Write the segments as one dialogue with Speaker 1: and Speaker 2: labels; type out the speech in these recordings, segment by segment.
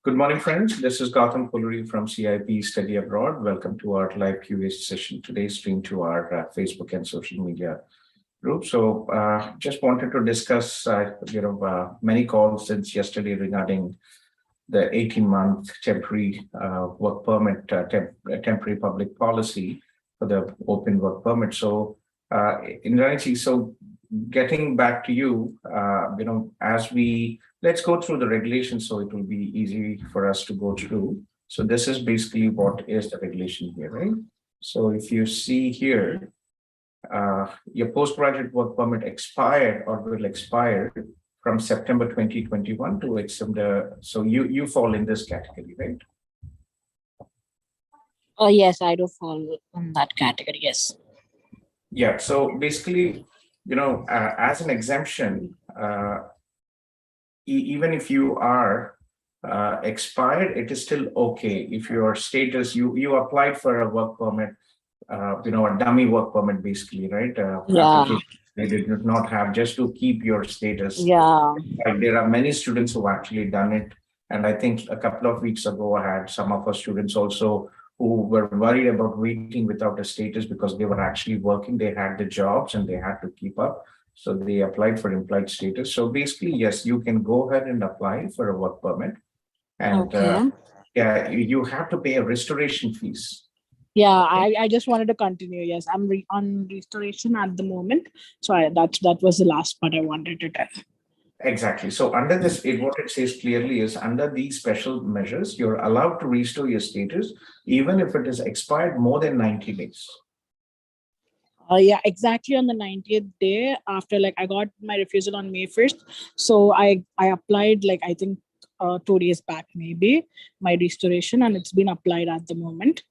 Speaker 1: Good morning, friends. This is Gautham Kolluri from CIP Study Abroad. Welcome to our live Q&A session today, streamed to our Facebook and social media group. So just wanted to discuss, many calls since yesterday regarding the 18-month temporary work permit, temporary public policy for the open work permit. So in Rcic, so getting back to you, let's go through the regulations so it will be easy for us to go through. So this is basically what is the regulation here, right? So if you see here, your postgraduate work permit expired or will expire from September 2021 to September. So you fall in this category, right?
Speaker 2: Oh, yes, I do fall in that category, yes.
Speaker 1: Yeah, so basically, as an exemption, even if you are expired, it is still okay. If your status, you applied for a work permit, a dummy work permit, basically, right?
Speaker 2: Yeah.
Speaker 1: They did not have just to keep your status.
Speaker 2: Yeah.
Speaker 1: Like, there are many students who actually done it. And I think a couple of weeks ago, I had some of our students also who were worried about waiting without a status because they were actually working. They had the jobs and they had to keep up. So they applied for implied status. So basically, yes, you can go ahead and apply for a work permit. And yeah, you have to pay a restoration fees.
Speaker 2: Yeah, I just wanted to continue. Yes, I'm on restoration at the moment. So that was the last part I wanted to tell.
Speaker 1: Exactly. So under this, what it says clearly is under these special measures, you're allowed to restore your status, even if it is expired more than 90 days.
Speaker 2: Yeah, exactly on the 90th day after, like, I got my refusal on May 1st. So I applied, like, I think 2 days back, maybe, my restoration, and it's been applied at the moment.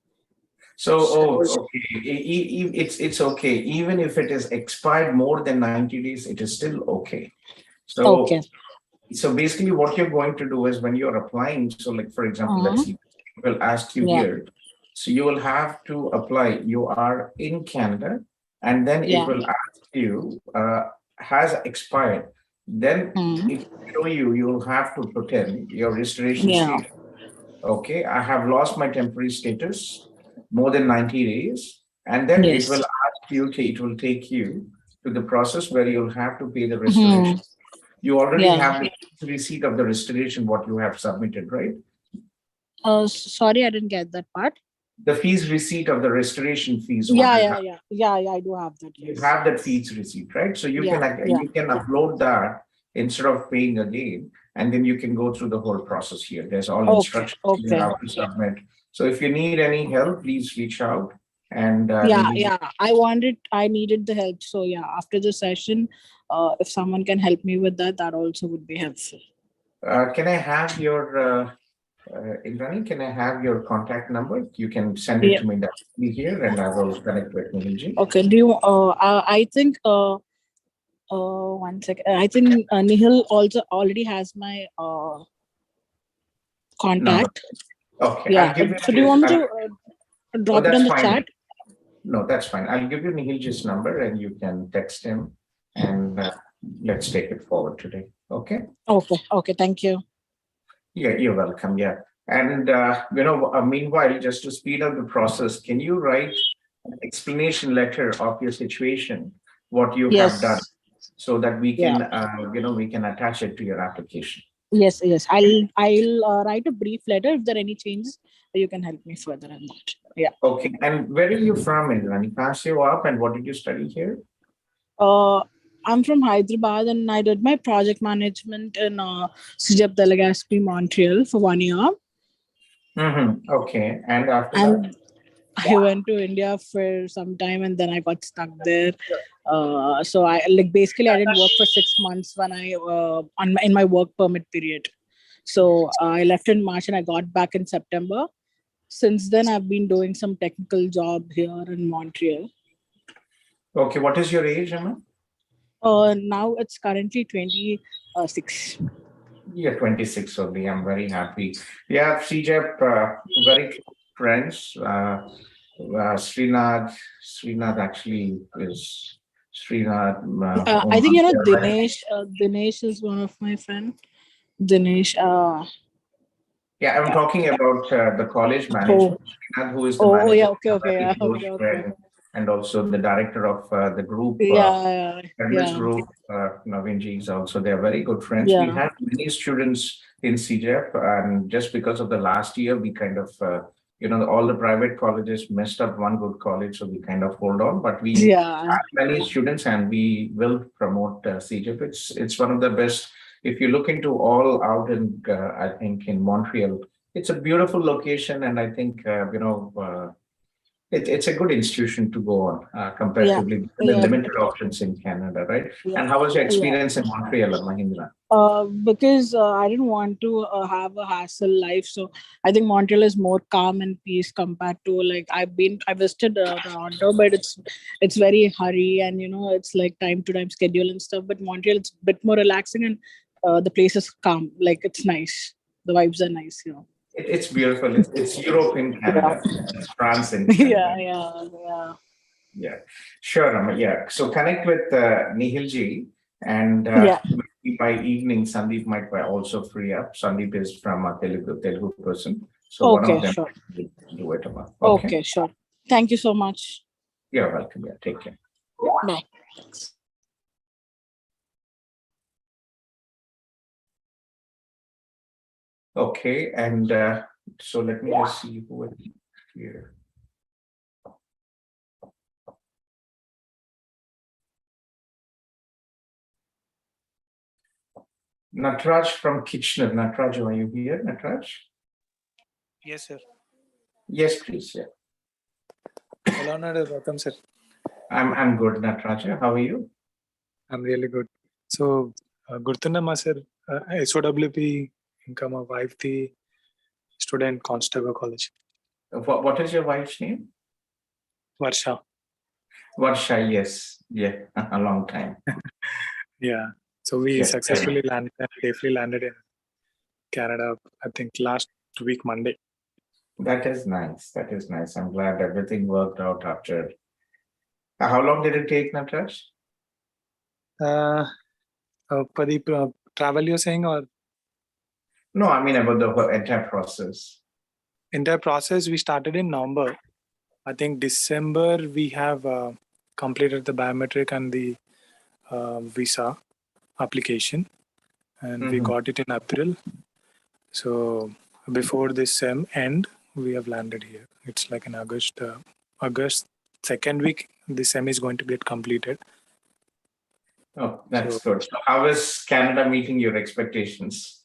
Speaker 1: So, okay, it's okay. Even if it is expired more than 90 days, it is still okay. So,
Speaker 2: okay.
Speaker 1: So basically what you're going to do is when you're applying, so like, for example, let's see, we'll ask you here. So you will have to apply, you are in Canada, and then it will ask you, has expired. Then it will show you, you'll have to put in your restoration status. Okay, I have lost my temporary status more than 90 days. And then it will ask you, it will take you to the process where you'll have to pay the restoration. You already have the receipt of the restoration, what you have submitted, right?
Speaker 2: Sorry, I didn't get that part.
Speaker 1: The fees receipt of the restoration fees.
Speaker 2: Yeah, I do have that.
Speaker 1: You have that fees receipt, right? So you can upload that instead of paying again, and then you can go through the whole process here. There's all instructions you have to submit. So if you need any help, please reach out. And
Speaker 2: I needed the help. So yeah, after the session, if someone can help me with that, that also would be helpful.
Speaker 1: Can I have your Indrani, can I have your contact number? You can send it to me directly here, and I will connect with Nihilji.
Speaker 2: Okay. Do you? I think. 1 second. I think Nihil also already has my contact.
Speaker 1: No. Okay.
Speaker 2: Yeah. So do you want me to drop it in the chat?
Speaker 1: No, that's fine. I'll give you Nihilji's number, and you can text him, and let's take it forward today. Okay.
Speaker 2: Okay. Thank you.
Speaker 1: Yeah, you're welcome. Yeah. And, meanwhile, just to speed up the process, can you write an explanation letter of your situation, what you have done, so that we can, we can attach it to your application?
Speaker 2: Yes. I'll write a brief letter. If there are any changes, you can help me further on that. Yeah.
Speaker 1: Okay. And where are you from, Indrani? Pass you up, and what did you study here?
Speaker 2: I'm from Hyderabad, and I did my project management in STUDYABROAD, Montreal for 1 year.
Speaker 1: Okay. And after that?
Speaker 2: I went to India for some time, and then I got stuck there. So I basically I didn't work for 6 months when I in my work permit period. So I left in March and I got back in September. Since then, I've been doing some technical job here in Montreal.
Speaker 1: Okay. What is your age, Emma?
Speaker 2: Now it's currently 26.
Speaker 1: Yeah, 26 only. I'm very happy. Yeah, Rcic, very close friends. Srinath actually is Srinath.
Speaker 2: I think Dinesh. Dinesh is one of my friends. Dinesh.
Speaker 1: Yeah, I'm talking about the college
Speaker 2: Oh,
Speaker 1: management, who is the
Speaker 2: oh,
Speaker 1: manager,
Speaker 2: yeah. Okay,
Speaker 1: a
Speaker 2: okay,
Speaker 1: very
Speaker 2: yeah,
Speaker 1: close
Speaker 2: okay, okay.
Speaker 1: friend, and also the director of the group,
Speaker 2: Yeah,
Speaker 1: Service
Speaker 2: yeah,
Speaker 1: group, Naveen ji is also, they're very good friends. We
Speaker 2: yeah,
Speaker 1: have many students in CJEP, and just because of the last year, we kind of, all the private colleges messed up one good college, so we kind of hold on. But we
Speaker 2: yeah,
Speaker 1: have many students, and we will promote CJEP. It's one of the best. If you look into all out in, I think in Montreal, it's a beautiful location, and I think it's a good institution to go on
Speaker 2: yeah,
Speaker 1: comparatively the
Speaker 2: yeah,
Speaker 1: limited options in Canada, right?
Speaker 2: yeah,
Speaker 1: And how was your
Speaker 2: yeah.
Speaker 1: experience in Montreal, Mahindra?
Speaker 2: Because I didn't want to have a hassle life, so I think Montreal is more calm and peace compared to, like, I visited Toronto, but it's very hurry, and it's like time to time schedule and stuff. But Montreal, it's a bit more relaxing, and the place is calm. Like, it's nice. The vibes are nice.
Speaker 1: It's beautiful. It's Europe in
Speaker 2: Yeah,
Speaker 1: Canada. It's France in
Speaker 2: yeah,
Speaker 1: Canada.
Speaker 2: yeah, yeah.
Speaker 1: Yeah, sure, Rama. Yeah. So connect with Nihil ji, and
Speaker 2: Yeah.
Speaker 1: maybe by evening, Sandeep might be also free up. Sandeep is from a Telugu person. So one of
Speaker 2: Okay,
Speaker 1: them
Speaker 2: sure.
Speaker 1: will do it. Amma. Okay.
Speaker 2: Okay, sure. Thank you so much.
Speaker 1: You're welcome. Yeah. Take care.
Speaker 2: Bye. Thanks.
Speaker 1: Okay. And so let me just see who is here. Natraj from Kitchener. Natraj, are you here, Natraj?
Speaker 3: Yes, sir.
Speaker 1: Yes, please. Yeah.
Speaker 3: Hello, Nadu. Welcome, sir.
Speaker 1: I'm good, Natraj. How are you?
Speaker 3: I'm really good. So, Gurtunama, sir, SOWP income of wife, the student Constable College,
Speaker 1: What is your wife's name?
Speaker 3: Varsha.
Speaker 1: Varsha, yes. Yeah, a long time.
Speaker 3: Yeah. So we
Speaker 1: Yes.
Speaker 3: successfully landed and safely landed in Canada, I think last week, Monday.
Speaker 1: That is nice. That is nice. I'm glad everything worked out after. How long did it take, Natraj?
Speaker 3: For the travel you're saying, or
Speaker 1: No, I mean about the whole entire process.
Speaker 3: entire process, we started in November. I think December we have completed the biometric and the visa application, and we got it in April. So before this sem end, we have landed here. It's like in August. August second week, this sem is going to get completed.
Speaker 1: Oh, that's
Speaker 3: So
Speaker 1: good. So how is Canada meeting your expectations?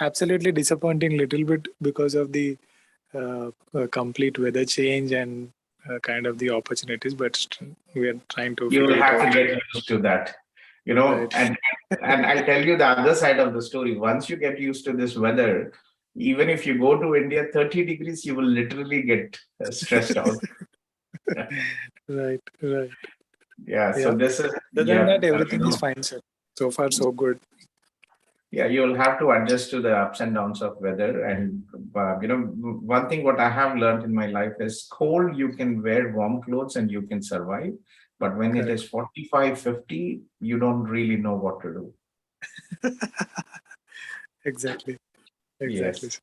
Speaker 3: absolutely disappointing little bit because of the complete weather change and kind of the opportunities, but we are trying to
Speaker 1: You will
Speaker 3: figure it
Speaker 1: have to
Speaker 3: out.
Speaker 1: get used to that,
Speaker 3: Right.
Speaker 1: and I'll tell you the other side of the story. Once you get used to this weather, even if you go to India, 30 degrees, you will literally get stressed out.
Speaker 3: Right. Right.
Speaker 1: Yeah, so
Speaker 3: Yeah.
Speaker 1: this is,
Speaker 3: Other than
Speaker 1: yeah,
Speaker 3: that, everything is fine, sir. So far, so good.
Speaker 1: yeah, you'll have to adjust to the ups and downs of weather. And, one thing what I have learned in my life is cold, you can wear warm clothes and you can survive. But when it
Speaker 3: Correct.
Speaker 1: is 45, 50, you don't really know what to do.
Speaker 3: Exactly. Exactly.
Speaker 1: Yes.
Speaker 3: Sir.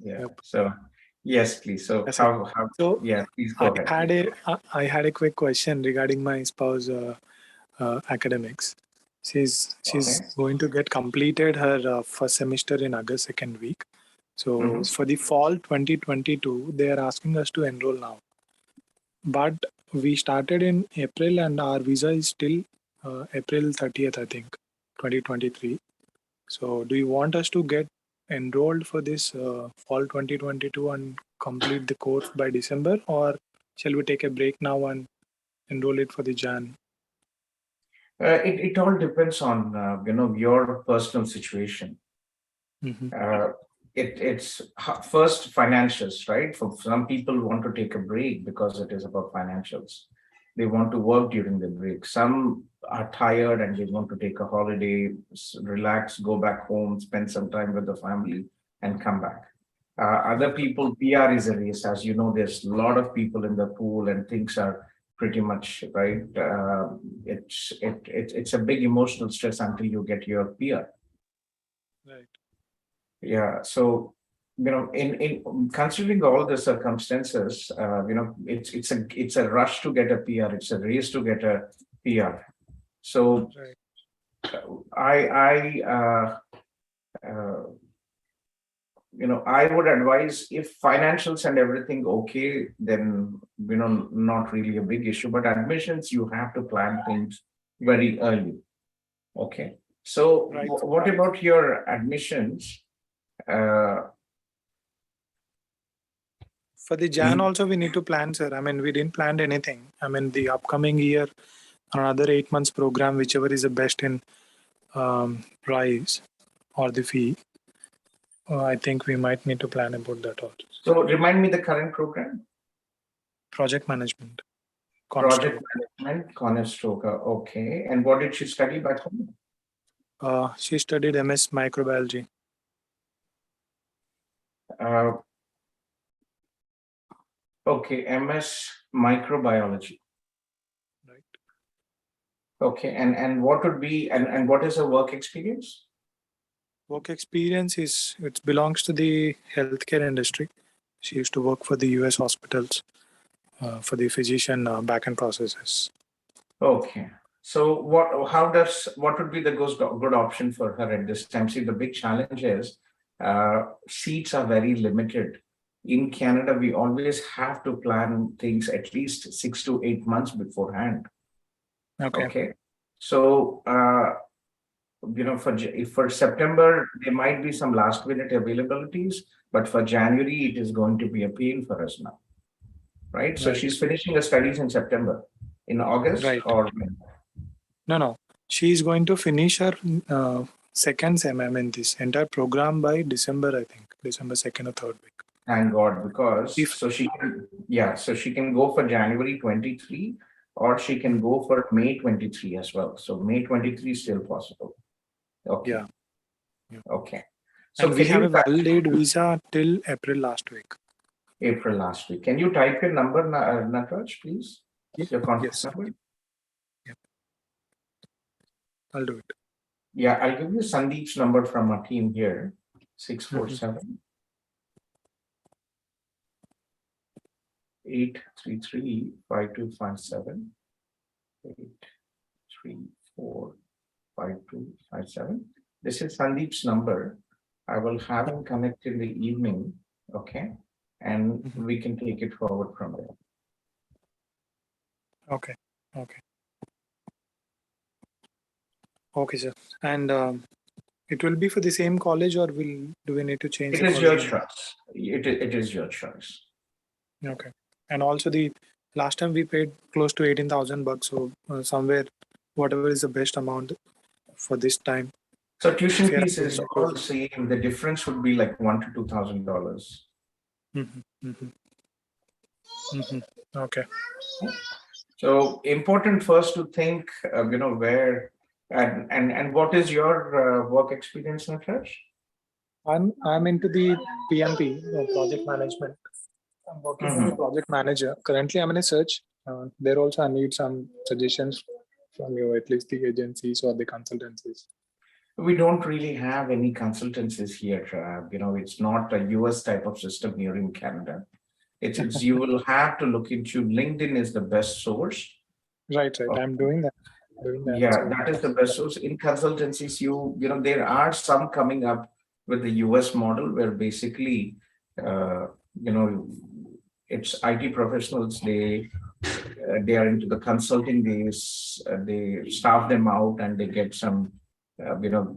Speaker 1: Yeah.
Speaker 3: Yep.
Speaker 1: So, yes, please. So,
Speaker 3: Yes, sir. So
Speaker 1: yeah, please go ahead.
Speaker 3: I had a quick question regarding my spouse academics. She's
Speaker 1: Okay.
Speaker 3: going to get completed her first semester in August second week. So
Speaker 1: Mhm.
Speaker 3: for the fall 2022, they are asking us to enroll now. But we started in April and our visa is still April 30th, I think, 2023. So do you want us to get enrolled for this fall 2022 and complete the course by December, or shall we take a break now and enroll it for the Jan?
Speaker 1: It all depends on your personal situation.
Speaker 3: Mm-hmm.
Speaker 1: Uh, it's first financials, right? For some people want to take a break because it is about financials. They want to work during the break. Some are tired and they want to take a holiday, relax, go back home, spend some time with the family, and come back. Other people, PR is a race. As you know, there's a lot of people in the pool, and things are pretty much right. It's a big emotional stress until you get your PR.
Speaker 3: Right.
Speaker 1: Yeah. So, in considering all the circumstances, it's a rush to get a PR. It's a race to get a PR. So
Speaker 3: Right.
Speaker 1: I uh, I would advise, if financials and everything okay, then not really a big issue. But admissions, you have to plan things very early. Okay. So
Speaker 3: Right.
Speaker 1: what about your admissions? Uh,
Speaker 3: For the Jan also, we need to plan, sir. I mean, we didn't plan anything. I mean, the upcoming year, another 8 months program, whichever is the best in price or the fee. I think we might need to plan about that also.
Speaker 1: so remind me the current program.
Speaker 3: Project management.
Speaker 1: Project
Speaker 3: Constant.
Speaker 1: management, Conestoga. Okay. And what did she study back home?
Speaker 3: She studied MS microbiology.
Speaker 1: Okay, MS microbiology.
Speaker 3: Right.
Speaker 1: Okay, and what would be and what is her work experience?
Speaker 3: Work experience it belongs to the healthcare industry. She used to work for the US hospitals for the physician back-end processes.
Speaker 1: Okay. So what would be the good option for her at this time? See, the big challenge is seats are very limited. In Canada, we always have to plan things at least 6 to 8 months beforehand. Okay. So for September, there might be some last minute availabilities, but for January, it is going to be a pain for us now. Right. So
Speaker 3: Right.
Speaker 1: she's finishing her studies in September, in August,
Speaker 3: Right.
Speaker 1: or
Speaker 3: No. She is going to finish her second sem. I mean, this entire program by December, I think. December 2nd or 3rd week.
Speaker 1: thank God, because
Speaker 3: If
Speaker 1: so she can go for January 23, or she can go for May 23 as well. So May 23 is still possible. Okay.
Speaker 3: Yeah.
Speaker 1: Okay. So
Speaker 3: And we
Speaker 1: can
Speaker 3: have
Speaker 1: you
Speaker 3: a valid visa till April last week.
Speaker 1: April last week? Can you type your number, Nataraj, please? Your contact
Speaker 3: Yes.
Speaker 1: number.
Speaker 3: Yep. I'll do it.
Speaker 1: Yeah, I'll give you Sandeep's number from our team here. 647 833 5257 834 5257. This is Sandeep's number. I will have him connect in the evening. Okay. And we can take it forward from there.
Speaker 3: Okay. Okay, sir. And it will be for the same college, or do we need to change
Speaker 1: It
Speaker 3: the
Speaker 1: is your
Speaker 3: college?
Speaker 1: choice. It is your choice.
Speaker 3: Okay. And also the last time we paid close to $18,000. So somewhere, whatever is the best amount for this time.
Speaker 1: So tuition
Speaker 3: If you're
Speaker 1: fees is all the same. The difference would be like $1,000 to $2,000.
Speaker 3: Okay.
Speaker 1: So important first to think, where and what is your work experience, Nataraj?
Speaker 3: I'm into the PMP, project management. I'm working as a project manager. Currently, I'm in a search. There also, I need some suggestions from you, at least the agencies or the consultancies.
Speaker 1: We don't really have any consultancies here. It's not a US type of system here in Canada. It's you will have to look into LinkedIn is the best source.
Speaker 3: Right. I'm doing that.
Speaker 1: Yeah, that is the best source. In consultancies, there are some coming up with the US model where basically, it's IT professionals. They are into the consulting. They staff them out and they get some, the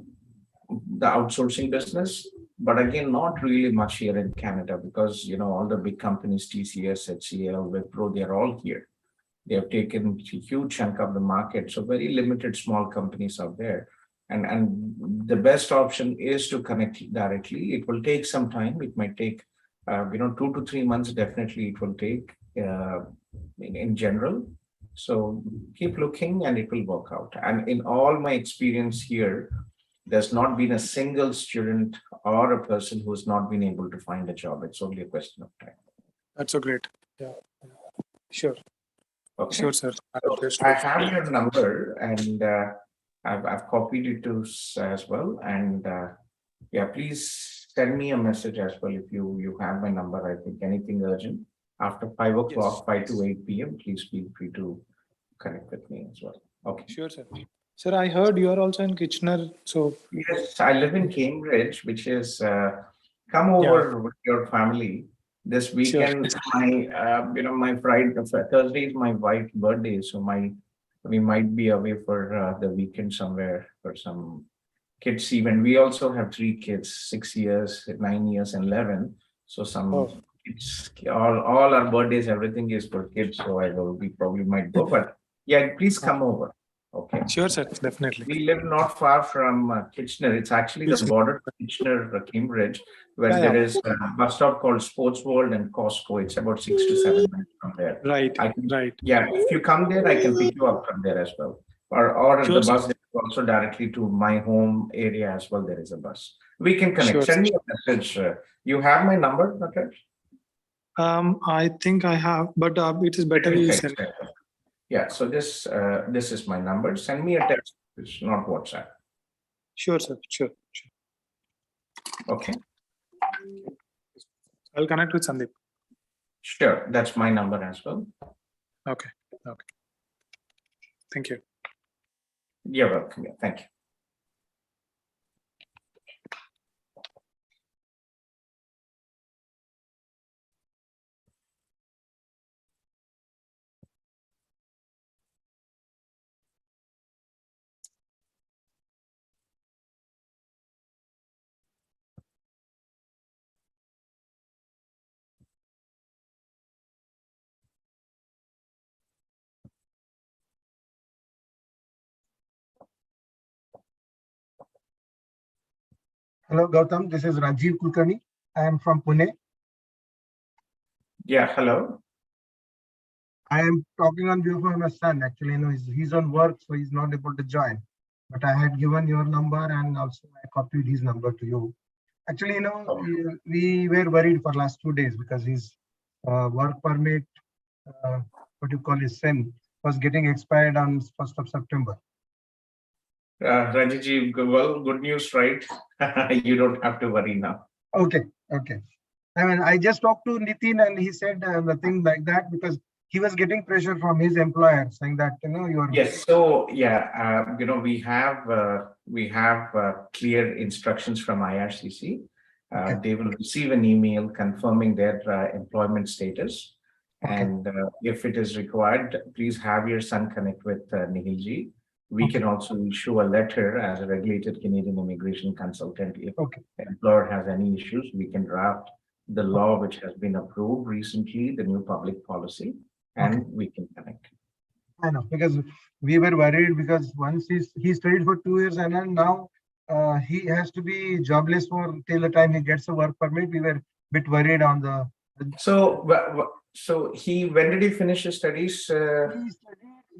Speaker 1: outsourcing business. But again, not really much here in Canada because all the big companies, TCS, HCL, Wipro, they're all here. They have taken a huge chunk of the market. So very limited small companies out there. And the best option is to connect directly. It will take some time. It might take, 2 to 3 months. Definitely it will take in general. So keep looking and it will work out. And in all my experience here, there's not been a single student or a person who's not been able to find a job. It's only a question of time.
Speaker 3: That's so great. Yeah. Sure.
Speaker 1: Okay.
Speaker 3: Sure, sir.
Speaker 1: I have your number and I've copied it to as well. And yeah, please send me a message as well if you have my number. I think anything urgent after 5 o'clock, 5 to 8 p.m. Please feel free to connect with me as well. Okay.
Speaker 3: Sure, sir. Sir, I heard you are also in Kitchener. So
Speaker 1: yes, I live in Cambridge, which is come over with your family this weekend.
Speaker 3: Sure.
Speaker 1: My Friday, Thursday is my wife's birthday, so we might be away for the weekend somewhere for some kids event. We also have 3 kids, 6 years, 9 years, and 11. So some kids, all our birthdays, everything is for kids. So we probably might go, but yeah, please come over. Okay.
Speaker 3: Sure, sir. Definitely.
Speaker 1: We live not far from Kitchener. It's actually the border of Kitchener, Cambridge, where there is a bus stop called Sports World and Costco. It's about 6 to 7 minutes from there.
Speaker 3: Right.
Speaker 1: Yeah, if you come there, I can pick you up from there as well. Or
Speaker 3: Sure,
Speaker 1: the bus is also directly to my home area as well. There is a bus. We can connect.
Speaker 3: Sure,
Speaker 1: Send me a message. You have my number, Nataj?
Speaker 3: I think I have, but it is better you send.
Speaker 1: Yeah, so this is my number. Send me a text. It's not WhatsApp.
Speaker 3: Sure, sir. Sure.
Speaker 1: Okay.
Speaker 3: I'll connect with Sandeep.
Speaker 1: Sure, that's my number as well.
Speaker 3: Okay. Thank you.
Speaker 1: You're welcome. Yeah, thank you.
Speaker 4: Hello, Gautam. This is Rajiv Kulkarni. I am from Pune.
Speaker 1: Yeah, hello.
Speaker 4: I am talking on behalf of my son. Actually, he's on work, so he's not able to join. But I had given your number and also I copied his number to you. Actually, we were worried for last 2 days because his work permit, what you call his SIM, was getting expired on 1st of September.
Speaker 1: Rajiji, well, good news, right? You don't have to worry now.
Speaker 4: Okay. I mean, I just talked to Nitin and he said nothing like that because he was getting pressure from his employer saying that, you are.
Speaker 1: Yes. So, yeah, we have clear instructions from IRCC.
Speaker 4: Okay.
Speaker 1: They will receive an email confirming their employment status.
Speaker 4: Okay.
Speaker 1: And if it is required, please have your son connect with Nihilji. We can also issue a letter as a regulated Canadian immigration consultant. If the employer has any issues, we can draft the law which has been approved recently, the new public policy, and we can connect.
Speaker 4: I know, because we were worried because once he studied for 2 years and then now he has to be jobless for till the time he gets a work permit. We were a bit worried on the.
Speaker 1: So when did he finish his studies?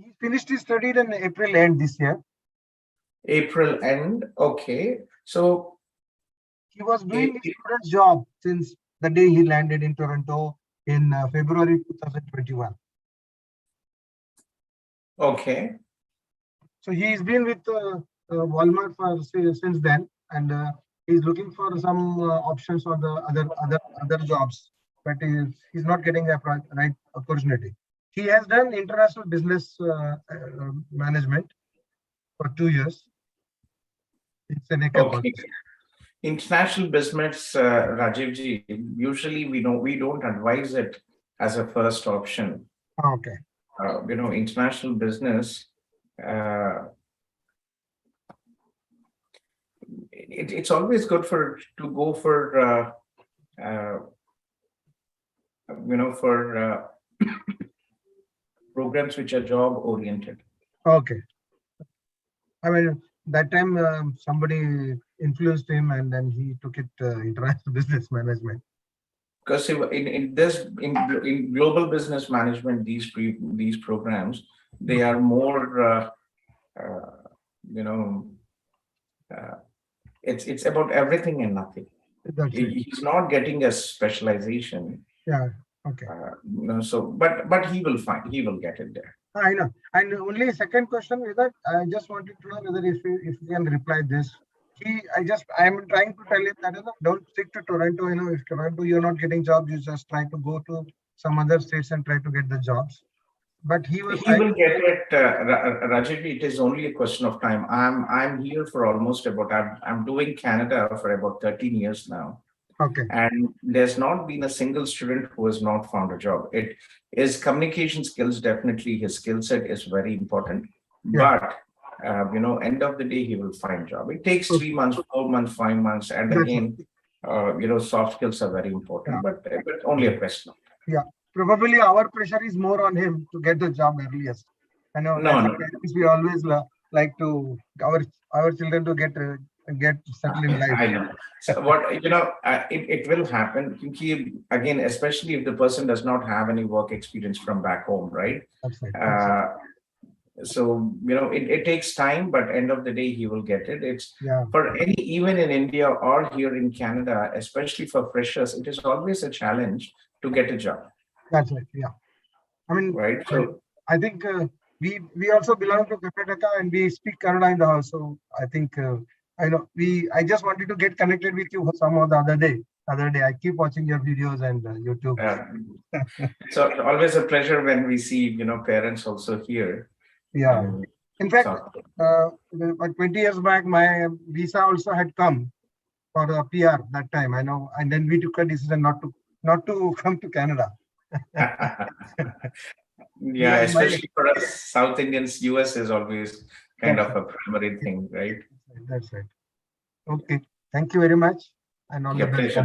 Speaker 4: He finished his study in April end this year.
Speaker 1: April end, okay. So
Speaker 4: he was doing his current job since the day he landed in Toronto in February 2021.
Speaker 1: Okay.
Speaker 4: So he's been with Walmart since then, and he's looking for some options for the other jobs, but he's not getting the right opportunity. He has done international business management for 2 years. It's an
Speaker 1: okay. International business, Rajivji, usually we don't advise it as a first option.
Speaker 4: Okay.
Speaker 1: International business, it's always good to go for programs which are job oriented.
Speaker 4: Okay. I mean, that time somebody influenced him and then he took it international business management.
Speaker 1: Because in global business management, these programs, they are more it's about everything and nothing. He's not getting a specialization.
Speaker 4: Yeah. Okay.
Speaker 1: But he will get it there.
Speaker 4: I know. And only second question is that I just wanted to know whether if you can reply this. I am trying to tell him that, don't stick to Toronto. If Toronto you're not getting jobs, you just try to go to some other states and try to get the jobs. But he was.
Speaker 1: He will get it, Rajat. It is only a question of time. I'm here for almost about. I'm doing Canada for about 13 years now.
Speaker 4: Okay.
Speaker 1: And there's not been a single student who has not found a job. It is communication skills. Definitely, his skill set is very important.
Speaker 4: Yeah.
Speaker 1: But end of the day, he will find a job. It takes 3 months, 4 months, 5 months, and again, soft skills are very important. But only a question.
Speaker 4: Yeah. Probably our pressure is more on him to get the job earliest. I know.
Speaker 1: No.
Speaker 4: We always like to our children to get settled in life.
Speaker 1: I know. So it will happen. Again, especially if the person does not have any work experience from back home, right?
Speaker 4: That's right.
Speaker 1: So it takes time, but end of the day he will get it. It's for even in India or here in Canada, especially for freshers, it is always a challenge to get a job.
Speaker 4: That's right. Yeah. I mean,
Speaker 1: right. So
Speaker 4: I think we also belong to Karnataka and we speak Kannada in the house. So I think I just wanted to get connected with you some of the other day. I keep watching your videos and YouTube.
Speaker 1: So always a pleasure when we see parents also here.
Speaker 4: Yeah. In fact, 20 years back, my visa also had come for a PR that time. I know, and then we took a decision not to come to Canada.
Speaker 1: Yeah, especially for us South Indians, US is always kind of a primary thing, right?
Speaker 4: That's right. Okay, thank you very much. And all the best.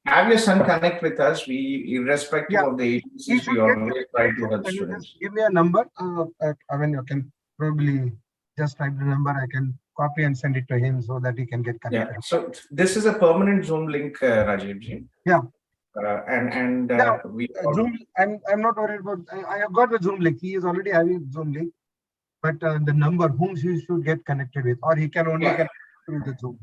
Speaker 1: Have your son connect with us. We, irrespective of the agencies, we always try to help students.
Speaker 4: Give me a number. I mean, you can probably just type the number. I can copy and send it to him so that he can get connected.
Speaker 1: Yeah. So this is a permanent Zoom link, Rajiv.
Speaker 4: Yeah.
Speaker 1: We
Speaker 4: Zoom. I'm not worried about. I have got the Zoom link. He is already having Zoom link, but the number whom he should get connected with, or he can only connect through the Zoom.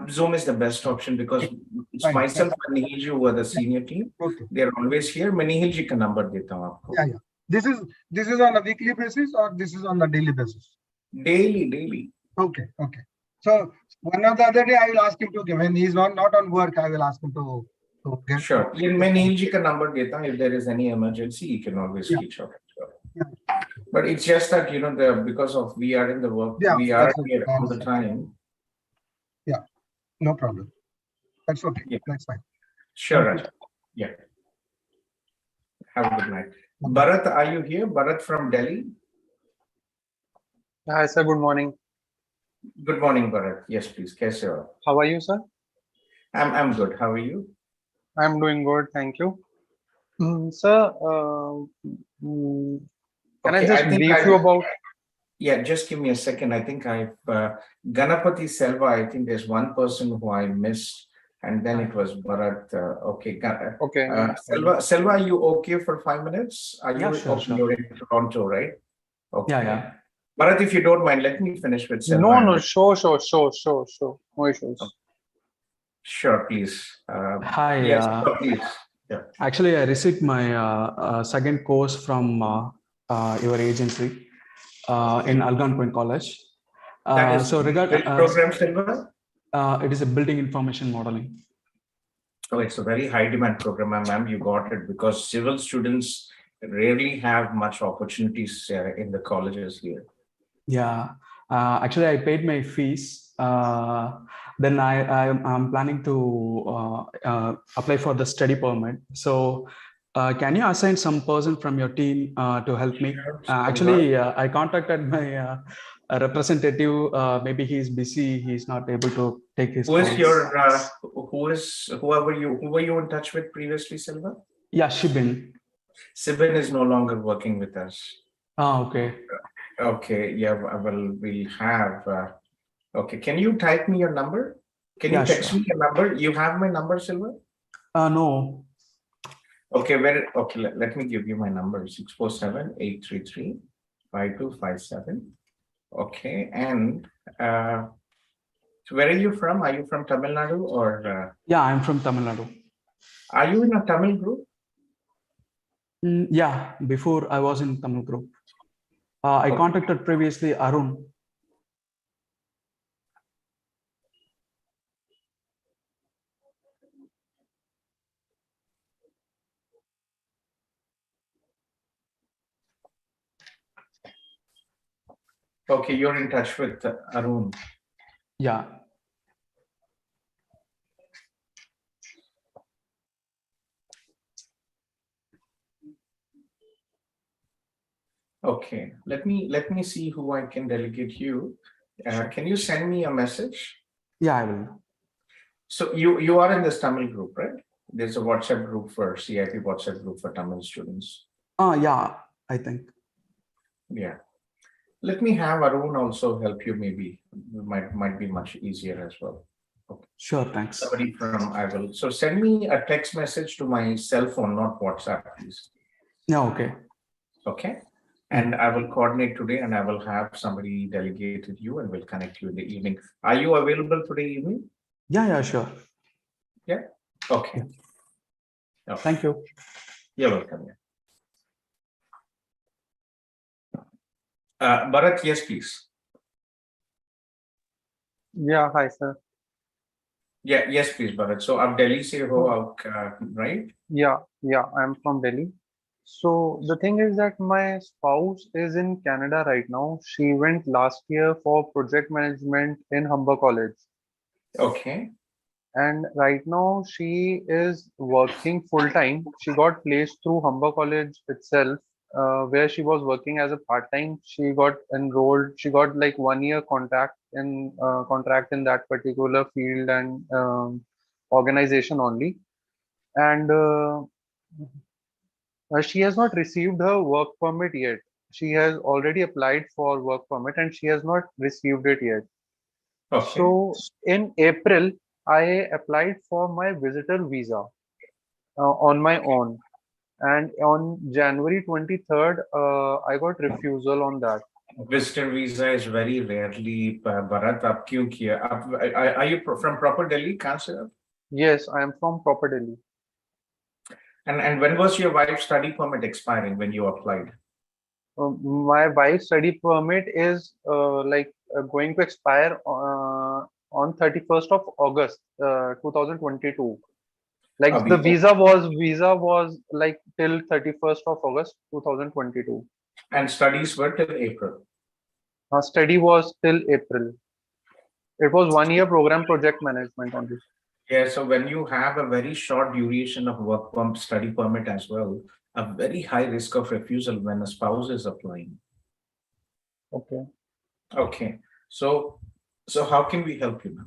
Speaker 1: Zoom is the best option because it's myself and Nihilji who are the senior team.
Speaker 4: Okay.
Speaker 1: They're always here. मैं Nihilji का number देता हूँ आपको.
Speaker 4: Yeah. This is on a weekly basis or this is on a daily basis?
Speaker 1: Daily.
Speaker 4: Okay. So one of the other day I will ask him to give. When he's not on work, I will ask him to get.
Speaker 1: Sure. मैं Nihilji का number देता हूँ. If there is any emergency, you can always reach out.
Speaker 4: Yeah.
Speaker 1: But it's just that because of we are in the work, we are here all the time.
Speaker 4: Yeah, no problem. That's okay. Yeah. That's fine.
Speaker 1: Sure. Yeah. Have a good night. Bharat, are you here? Bharat from Delhi.
Speaker 5: Hi, sir. Good morning.
Speaker 1: Good morning, Bharat. Yes, please. Kaise ho?
Speaker 5: How are you, sir?
Speaker 1: I'm good. How are you?
Speaker 5: I'm doing good. Thank you. Sir, can I just brief you about?
Speaker 1: Yeah, just give me a second. I think I've Ganapati Selva. I think there's one person who I missed, and then it was Bharat. Okay. Selva, are you okay for 5 minutes? Are you
Speaker 6: sure.
Speaker 1: You're in Toronto, right? Okay.
Speaker 6: Yeah.
Speaker 1: Bharat, if you don't mind, let me finish with Selva.
Speaker 5: No, sure. No issues.
Speaker 1: Sure, please.
Speaker 6: Hi.
Speaker 1: Yes, please. Yeah.
Speaker 6: Actually, I received my second course from your agency. In Algonquin College.
Speaker 1: Program, Silva?
Speaker 6: It is a building information modeling.
Speaker 1: Oh, it's a very high demand program, ma'am. You got it because civil students rarely have much opportunities in the colleges here.
Speaker 6: Yeah, actually, I paid my fees. Then I'm planning to apply for the study permit. So. Can you assign some person from your team to help me? Actually, I contacted my representative. Maybe he's busy. He's not able to take his.
Speaker 1: Who were you in touch with previously, Silva?
Speaker 6: Yeah, Shibin.
Speaker 1: Shibin is no longer working with us.
Speaker 6: Oh, okay.
Speaker 1: Okay. Yeah. Well, we'll have. Okay. Can you type me your number? Can you text me your number? You have my number, Silva?
Speaker 6: No.
Speaker 1: Okay, let me give you my number, 647-833-5257. Okay, and so where are you from? Are you from Tamil Nadu or?
Speaker 6: Yeah, I'm from Tamil Nadu.
Speaker 1: Are you in a Tamil group?
Speaker 6: Yeah, before I was in Tamil group. I contacted previously Arun.
Speaker 1: Okay, you're in touch with Arun.
Speaker 6: Yeah.
Speaker 1: Okay, let me see who I can delegate you. Can you send me a message?
Speaker 6: Yeah, I will.
Speaker 1: So you are in this Tamil group, right? There's a WhatsApp group for CIP WhatsApp group for Tamil students.
Speaker 6: Yeah, I think.
Speaker 1: Yeah. Let me have Arun also help you. Maybe might be much easier as well. Okay.
Speaker 6: Sure, thanks.
Speaker 1: Somebody from I will. So send me a text message to my cell phone, not WhatsApp, please.
Speaker 6: Yeah, okay.
Speaker 1: Okay. And I will coordinate today, and I will have somebody delegated you, and will connect you in the evening. Are you available today evening?
Speaker 6: Yeah, sure.
Speaker 1: Yeah. Okay.
Speaker 6: Yeah. Thank you.
Speaker 1: You're welcome. Bharat, yes, please.
Speaker 5: Yeah, hi, sir.
Speaker 1: Yeah, yes, please, Bharat. So, ab Delhi se ho, right?
Speaker 5: Yeah, I'm from Delhi. So the thing is that my spouse is in Canada right now. She went last year for project management in Humber College.
Speaker 1: Okay.
Speaker 5: And right now she is working full time. She got placed through Humber College itself, where she was working as a part time. She got enrolled. She got like 1 year contract in that particular field and organization only. And she has not received her work permit yet. She has already applied for work permit and she has not received it yet.
Speaker 1: Okay.
Speaker 5: So in April, I applied for my visitor visa on my own. And on January 23rd, I got refusal on that.
Speaker 1: Visitor visa is very rarely, Bharat. Ab kyun kiya? Are you from proper Delhi, Kansa?
Speaker 5: Yes, I am from proper Delhi.
Speaker 1: And when was your wife's study permit expiring when you applied?
Speaker 5: My wife's study permit is going to expire on 31st of August 2022. Like the visa was like till 31st of August 2022.
Speaker 1: And studies were till April.
Speaker 5: Study was till April. It was 1 year program project management only.
Speaker 1: Yeah, so when you have a very short duration of study permit as well, a very high risk of refusal when a spouse is applying.
Speaker 5: Okay.
Speaker 1: Okay. So how can we help you now?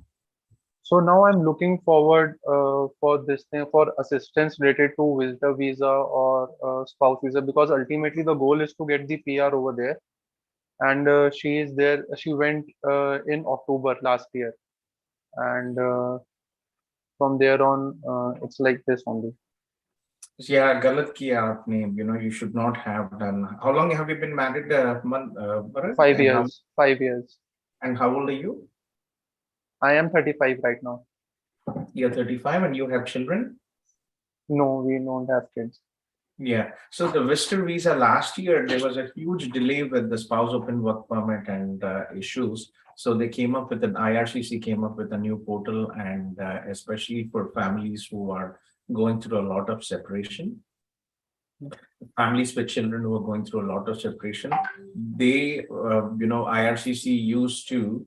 Speaker 5: So now I'm looking forward for this thing, for assistance related to visitor visa or spouse visa, because ultimately the goal is to get the PR over there. And she is there. She went in October last year, and from there on, it's like this only.
Speaker 1: Yeah, galat kiya aapne, you should not have done. How long have you been married, Bharat?
Speaker 5: 5 years. 5 years.
Speaker 1: And how old are you?
Speaker 5: I am 35 right now.
Speaker 1: You're 35 and you have children?
Speaker 5: No, we don't have kids.
Speaker 1: Yeah. So the visitor visa last year, there was a huge delay with the spouse open work permit and issues. So they came up with IRCC came up with a new portal, and especially for families who are going through a lot of separation, families with children who are going through a lot of separation, they, IRCC used to,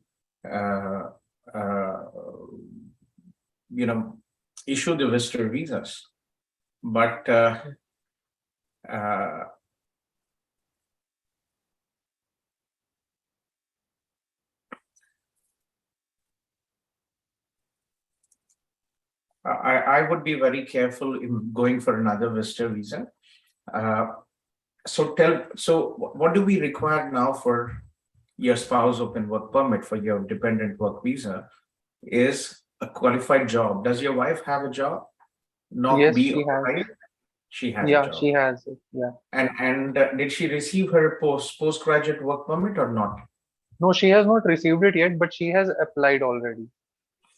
Speaker 1: issue the visitor visas. But I would be very careful in going for another visitor visa. So what do we require now for your spouse open work permit for your dependent work visa is a qualified job. Does your wife have a job? Not
Speaker 5: Yes,
Speaker 1: be
Speaker 5: she has.
Speaker 1: right? She has a
Speaker 5: Yeah,
Speaker 1: job.
Speaker 5: she has it. Yeah.
Speaker 1: And did she receive her postgraduate work permit or not?
Speaker 5: No, she has not received it yet, but she has applied already.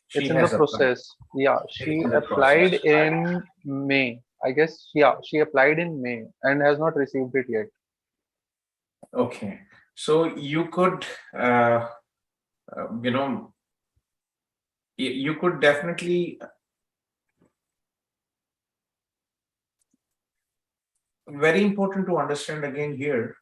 Speaker 1: She
Speaker 5: It's in the
Speaker 1: has applied.
Speaker 5: process. Yeah, she
Speaker 1: in the
Speaker 5: applied
Speaker 1: process.
Speaker 5: in May. I guess, yeah, she applied in May and has not received it yet.
Speaker 1: Okay. So you could, you could definitely very important to understand again here.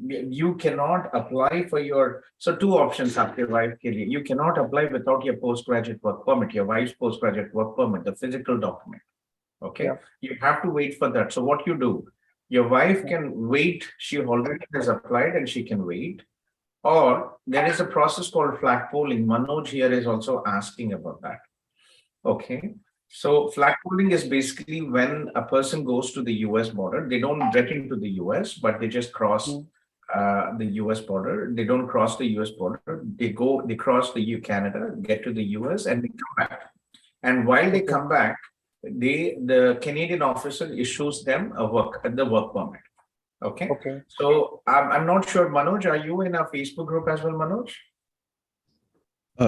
Speaker 1: You cannot apply for your, so two options after wife ke liye. You cannot apply without your postgraduate work permit, your wife's postgraduate work permit, the physical document. Okay,
Speaker 5: Yeah.
Speaker 1: you have to wait for that. So what you do, your wife can wait, she already has applied and she can wait, or there is a process called flag polling. Manoj here is also asking about that. Okay, so flag polling is basically when a person goes to the US border, they don't get into the US, but they just cross the US border. They don't cross the US border. They cross the Canada, get to the US, and they come back. And while they come back, the Canadian officer issues them the work permit. Okay.
Speaker 5: Okay.
Speaker 1: So I'm not sure, Manoj, are you in our Facebook group as well, Manoj?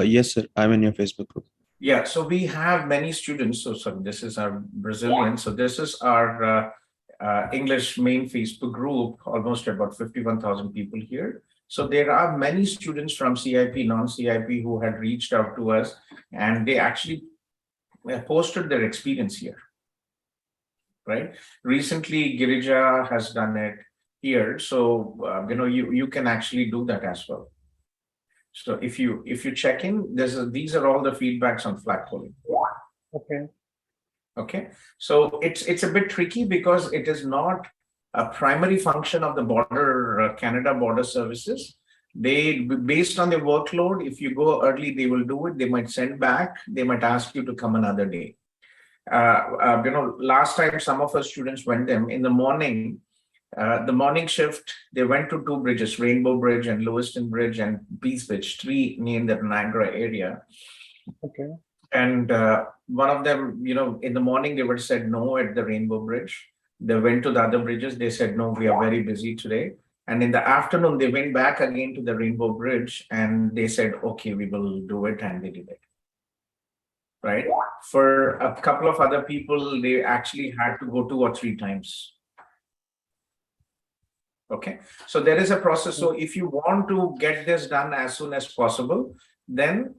Speaker 7: Yes, sir. I'm in your Facebook group.
Speaker 1: Yeah, so we have many students. So this is our Brazilian. So this is our English main Facebook group, almost about 51,000 people here. So there are many students from CIP, non-CIP who had reached out to us, and they actually posted their experience here, right? Recently, Girija has done it here. So, you can actually do that as well. So if you check in, these are all the feedbacks on flag polling.
Speaker 5: Okay.
Speaker 1: Okay, so it's a bit tricky because it is not a primary function of the border Canada Border Services. They, based on their workload, if you go early, they will do it. They might send back. They might ask you to come another day. Last time some of our students went them in the morning. The morning shift, they went to two bridges, Rainbow Bridge and Lewiston Bridge and Peace Bridge, three near the Niagara area.
Speaker 5: Okay.
Speaker 1: And one of them, in the morning, they were said no at the Rainbow Bridge. They went to the other bridges. They said, no, we are very busy today. And in the afternoon, they went back again to the Rainbow Bridge and they said, okay, we will do it. And they did it. Right. For a couple of other people, they actually had to go 2 or 3 times. Okay, so there is a process. So if you want to get this done as soon as possible, then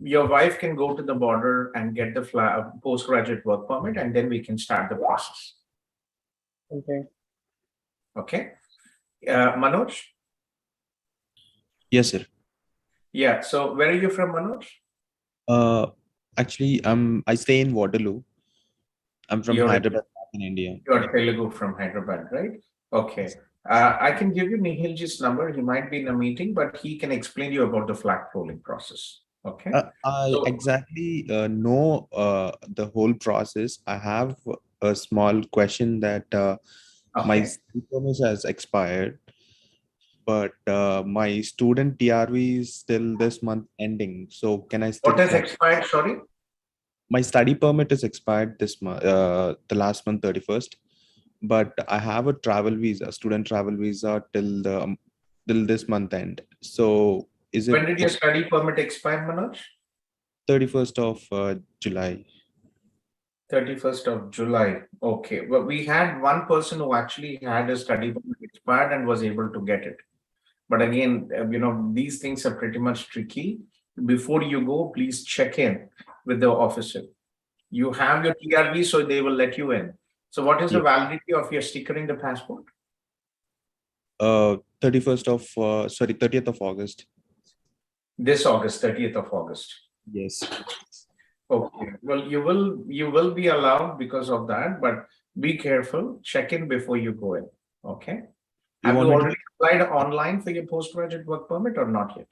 Speaker 1: your wife can go to the border and get the postgraduate work permit, and then we can start the process.
Speaker 5: Okay.
Speaker 1: Okay, Manoj?
Speaker 7: Yes, sir.
Speaker 1: Yeah, so where are you from, Manoj?
Speaker 7: Actually, I stay in Waterloo. I'm from Hyderabad in India.
Speaker 1: You're Telugu from Hyderabad, right? Okay. I can give you Nihilji's number. He might be in a meeting, but he can explain you about the flag polling process. Okay.
Speaker 7: I exactly know the whole process. I have a small question that my study permit has expired, but my student TRV is still this month ending. So can I still?
Speaker 1: What has expired? Sorry.
Speaker 7: My study permit is expired this month, the last month 31st. But I have a travel visa, student travel visa till this month end. So is it?
Speaker 1: When did your study permit expire, Manoj?
Speaker 7: 31st of July.
Speaker 1: 31st of July. Okay. Well, we had one person who actually had a study permit expired and was able to get it. But again, these things are pretty much tricky. Before you go, please check in with the officer. You have your TRV, so they will let you in. So what is the validity of your sticker in the passport?
Speaker 7: 30th of August.
Speaker 1: This August, 30th of August.
Speaker 7: Yes.
Speaker 1: Okay. Well, you will be allowed because of that, but be careful. Check in before you go in. Okay. Have you already applied online for your postgraduate work permit or not yet?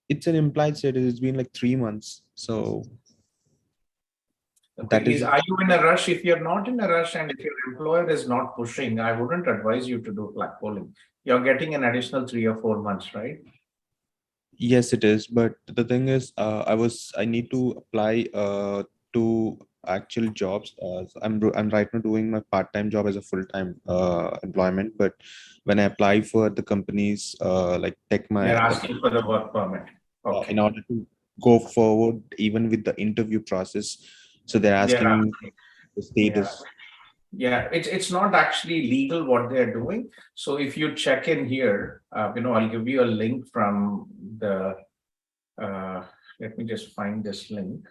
Speaker 7: It's an implied status. It's been like 3 months. So
Speaker 1: okay. Are you in a rush? If you're not in a rush and if your employer is not pushing, I wouldn't advise you to do flag polling. You're getting an additional 3 or 4 months, right?
Speaker 7: Yes, it is. But the thing is, I need to apply to actual jobs. I'm right now doing my part-time job as a full-time employment. But when I apply for the companies like
Speaker 1: they're asking for the work permit. Okay.
Speaker 7: In order to go forward, even with the interview process, so they're asking the status.
Speaker 1: Yeah, it's not actually legal what they're doing. So if you check in here, I'll give you a link from the, let me just find this link.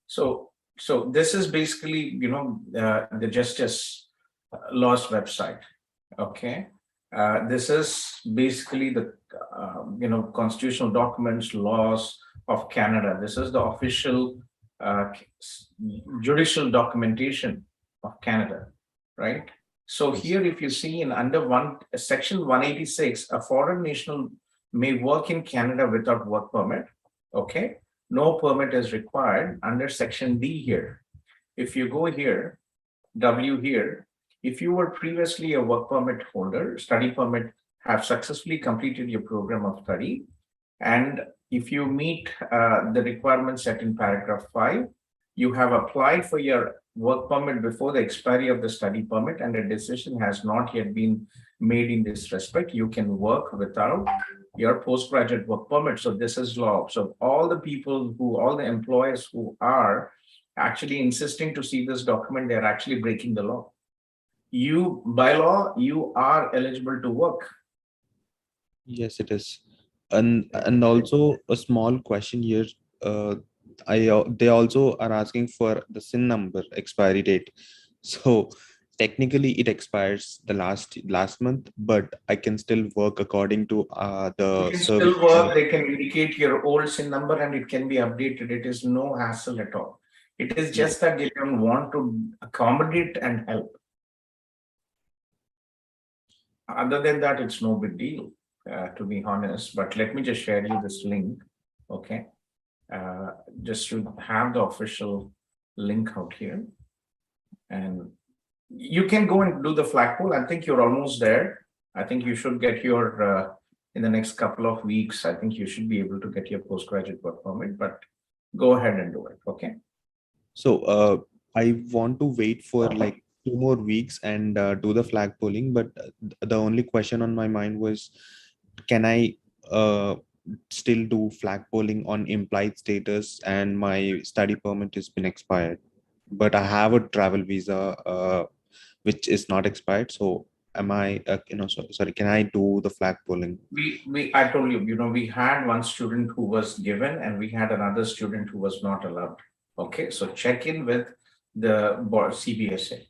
Speaker 1: So So this is basically, the Justice Laws website. Okay. This is basically the, constitutional documents, laws of Canada. This is the official judicial documentation of Canada, right? So here, if you see in under section 186, a foreign national may work in Canada without work permit. Okay. No permit is required under section D here. If you go here, W here, if you were previously a work permit holder, study permit, have successfully completed your program of study, and if you meet the requirements set in paragraph 5, you have applied for your work permit before the expiry of the study permit and a decision has not yet been made in this respect, you can work without your postgraduate work permit. So this is law. So all the employers who are actually insisting to see this document, they're actually breaking the law. By law, you are eligible to work.
Speaker 7: Yes, it is. And also a small question here. They also are asking for the SIN number expiry date. So technically it expires the last month, but I can still work according to the
Speaker 1: You can
Speaker 7: service.
Speaker 1: still work. They can indicate your old SIN number and it can be updated. It is no hassle at all. It is just that they don't want to accommodate and help. Other than that, it's no big deal, to be honest. But let me just share you this link, okay? Just to have the official link out here. And you can go and do the flagpole. I think you're almost there. I think you should get your, in the next couple of weeks, I think you should be able to get your postgraduate work permit, but go ahead and do it, okay?
Speaker 7: So I want to wait for like 2 more weeks and do the flag polling, but the only question on my mind was, can I still do flag polling on implied status and my study permit has been expired, but I have a travel visa which is not expired. So am I, sorry, can I do the flag polling?
Speaker 1: I told you, we had one student who was given and we had another student who was not allowed. Okay, so check in with the board, CBSA.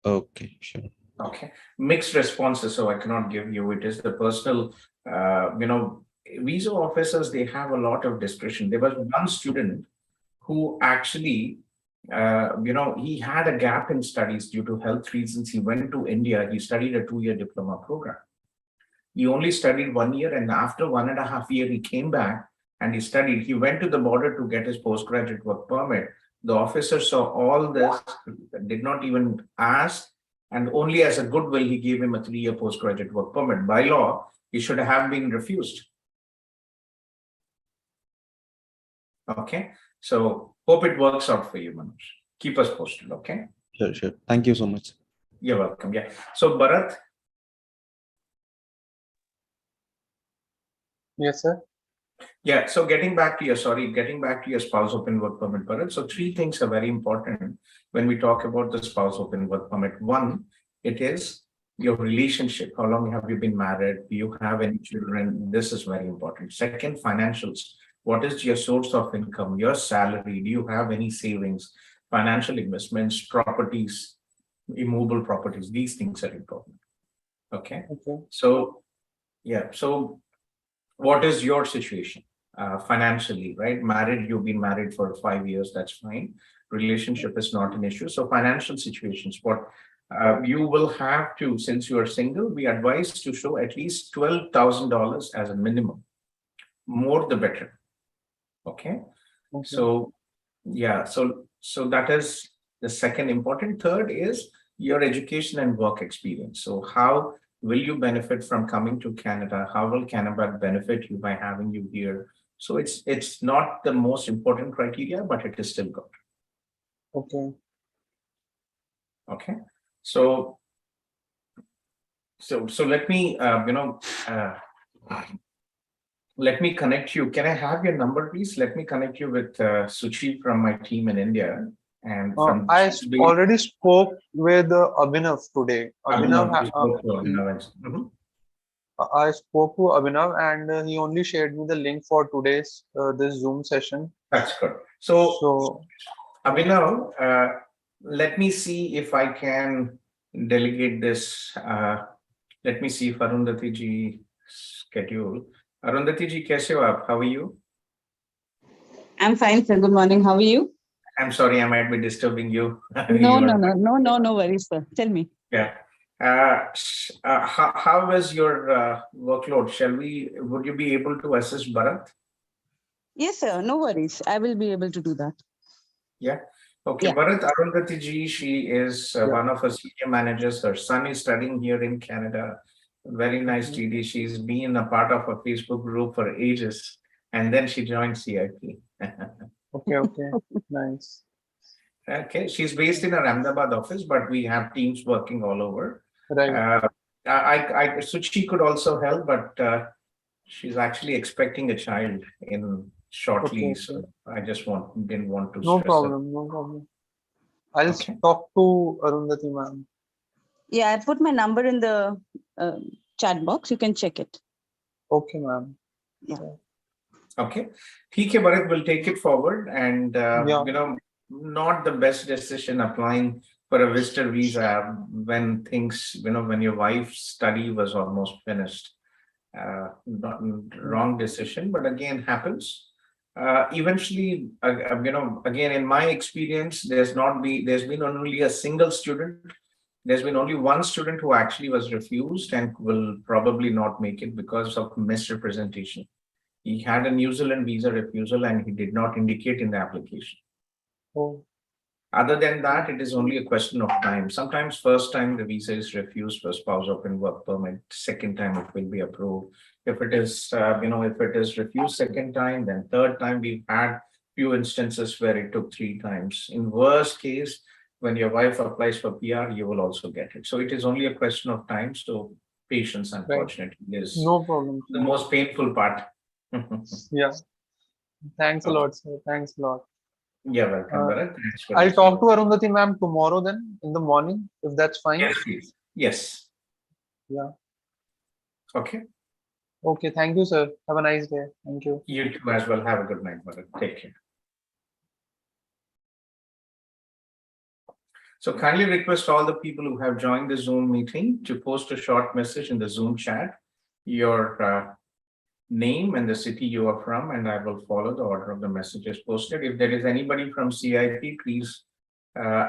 Speaker 7: Okay, sure.
Speaker 1: Okay, mixed responses, so I cannot give you. It is the personal, visa officers, they have a lot of discretion. There was one student who actually, he had a gap in studies due to health reasons. He went to India, he studied a 2-year diploma program. He only studied 1 year, and after 1.5 years, he came back and he studied. He went to the border to get his postgraduate work permit. The officer saw all this, did not even ask, and only as a goodwill, he gave him a 3-year postgraduate work permit. By law, he should have been refused. Okay, so hope it works out for you, Manoj. Keep us posted, okay?
Speaker 7: Sure. Thank you so much.
Speaker 1: You're welcome. Yeah. So, Bharat.
Speaker 5: Yes, sir.
Speaker 1: Yeah, so getting back to your spouse open work permit, Bharat. So 3 things are very important when we talk about the spouse open work permit. 1, it is your relationship. How long have you been married? Do you have any children? This is very important. 2nd, financials. What is your source of income? Your salary? Do you have any savings? Financial investments, properties, immovable properties. These things are important. Okay. So, yeah. So, what is your situation financially, right? Married, you've been married for 5 years, that's fine. Relationship is not an issue. So financial situations, what you will have to, since you are single, we advise to show at least $12,000 as a minimum. More the better. Okay. So, yeah, so that is the 2nd important. 3rd is your education and work experience. So how will you benefit from coming to Canada? How will Canada benefit you by having you here? So it's not the most important criteria, but it is still good. Okay. So let me let me connect you. Can I have your number, please? Let me connect you with Suchi from my team in India. And
Speaker 5: I already spoke with Abhinav today. I spoke to Abhinav and he only shared me the link for today's this Zoom session.
Speaker 1: That's good. So,
Speaker 5: So
Speaker 1: Abhinav, let me see if I can delegate this. Let me see if Arundhati ji schedule. Arundhati ji, kaise ho aap? How are you?
Speaker 8: I'm fine, sir. Good morning. How are you?
Speaker 1: I'm sorry, I might be disturbing you.
Speaker 8: No, no worries, sir. Tell me.
Speaker 1: Yeah. How is your workload? Would you be able to assist Bharat?
Speaker 8: Yes, sir. No worries. I will be able to do that.
Speaker 1: Yeah. Okay.
Speaker 8: Yeah.
Speaker 1: Bharat, Arundhati ji, she is one of our senior managers. Her son is studying here in Canada. Very nice TD. She's been a part of a Facebook group for ages. And then she joined CIP.
Speaker 5: okay, nice.
Speaker 1: Okay. She's based in our Ahmedabad office, but we have teams working all over.
Speaker 5: Right.
Speaker 1: So she could also help, but she's actually expecting a child in shortly.
Speaker 5: Okay.
Speaker 1: So I just didn't want to
Speaker 5: No
Speaker 1: stress her.
Speaker 5: problem. No problem. I'll
Speaker 1: Okay.
Speaker 5: talk to Arundhati ma'am.
Speaker 8: Yeah, I put my number in the chat box. You can check it.
Speaker 5: Okay, ma'am.
Speaker 8: Yeah.
Speaker 1: Okay. TK Bharat will take it forward, and
Speaker 5: Yeah.
Speaker 1: not the best decision applying for a visitor visa when things, when your wife's study was almost finished. Wrong decision, but again happens. Eventually, again, in my experience, there's been only a single student. There's been only one student who actually was refused and will probably not make it because of misrepresentation. He had a New Zealand visa refusal and he did not indicate in the application.
Speaker 5: Oh.
Speaker 1: Other than that, it is only a question of time. Sometimes first time the visa is refused for spouse open work permit. Second time it will be approved. If it is, if it is refused second time, then third time we've had few instances where it took 3 times. In worst case, when your wife applies for PR, you will also get it. So it is only a question of time. So patience, unfortunately, is
Speaker 5: No problem.
Speaker 1: the most painful part.
Speaker 5: Yeah. Thanks a lot, sir. Thanks a lot.
Speaker 1: You're welcome, Bharat.
Speaker 5: I'll talk to Arundhati ma'am tomorrow then in the morning, if that's fine.
Speaker 1: Yes, please. Yes.
Speaker 5: Yeah.
Speaker 1: Okay.
Speaker 5: Okay. Thank you, sir. Have a nice day. Thank you.
Speaker 1: You too as well. Have a good night, Bharat. Take care. So kindly request all the people who have joined the Zoom meeting to post a short message in the Zoom chat, your name and the city you are from, and I will follow the order of the messages posted. If there is anybody from CIP, please,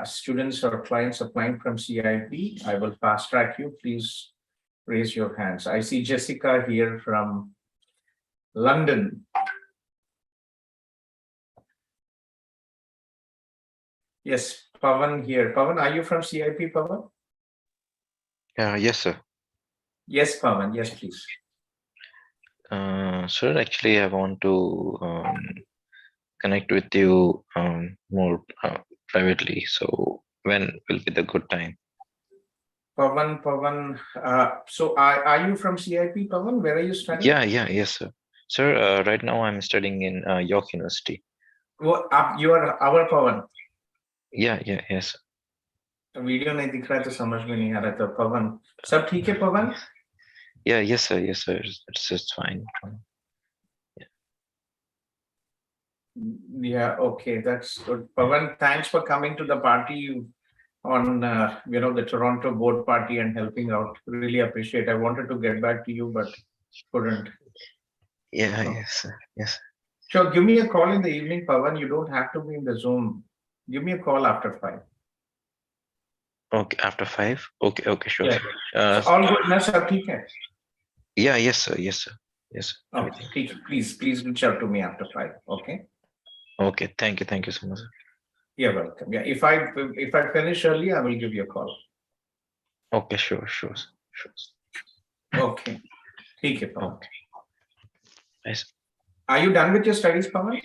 Speaker 1: students or clients applying from CIP, I will fast track you. Please raise your hands. I see Jessica here from London. Yes, Pavan here. Pavan, are you from CIP, Pavan?
Speaker 9: Yes, sir.
Speaker 1: Yes, Pavan. Yes, please.
Speaker 9: Sir, actually, I want to connect with you more privately. So when will be the good time?
Speaker 1: Pavan, so are you from CIP, Pavan? Where are you studying?
Speaker 9: Yes, sir. Sir, right now I'm studying in York University.
Speaker 1: Well, you are our Pavan.
Speaker 9: Yes.
Speaker 1: Video नहीं दिख रहा है तो समझ में नहीं आ रहा था पवन सब ठीक है पवन
Speaker 9: yes sir it's just fine
Speaker 1: yeah okay that's good Pavan, thanks for coming to the party on the Toronto board party and helping out. Really appreciate. I wanted to get back to you but couldn't.
Speaker 9: Yes.
Speaker 1: Sure, give me a call in the evening, Pavan. You don't have to be in the Zoom. Give me a call after 5.
Speaker 9: Okay, after 5. Okay, sure.
Speaker 1: Yeah. So all good, na sir, theek hai?
Speaker 9: Yes sir.
Speaker 1: Okay, please reach out to me after 5.
Speaker 9: Okay, thank you so much.
Speaker 1: You're welcome. Yeah, if I finish early, I will give you a call.
Speaker 9: Okay, sure.
Speaker 1: Okay, theek hai, Pavan.
Speaker 9: Okay. Nice.
Speaker 1: Are you done with your studies, Pavan?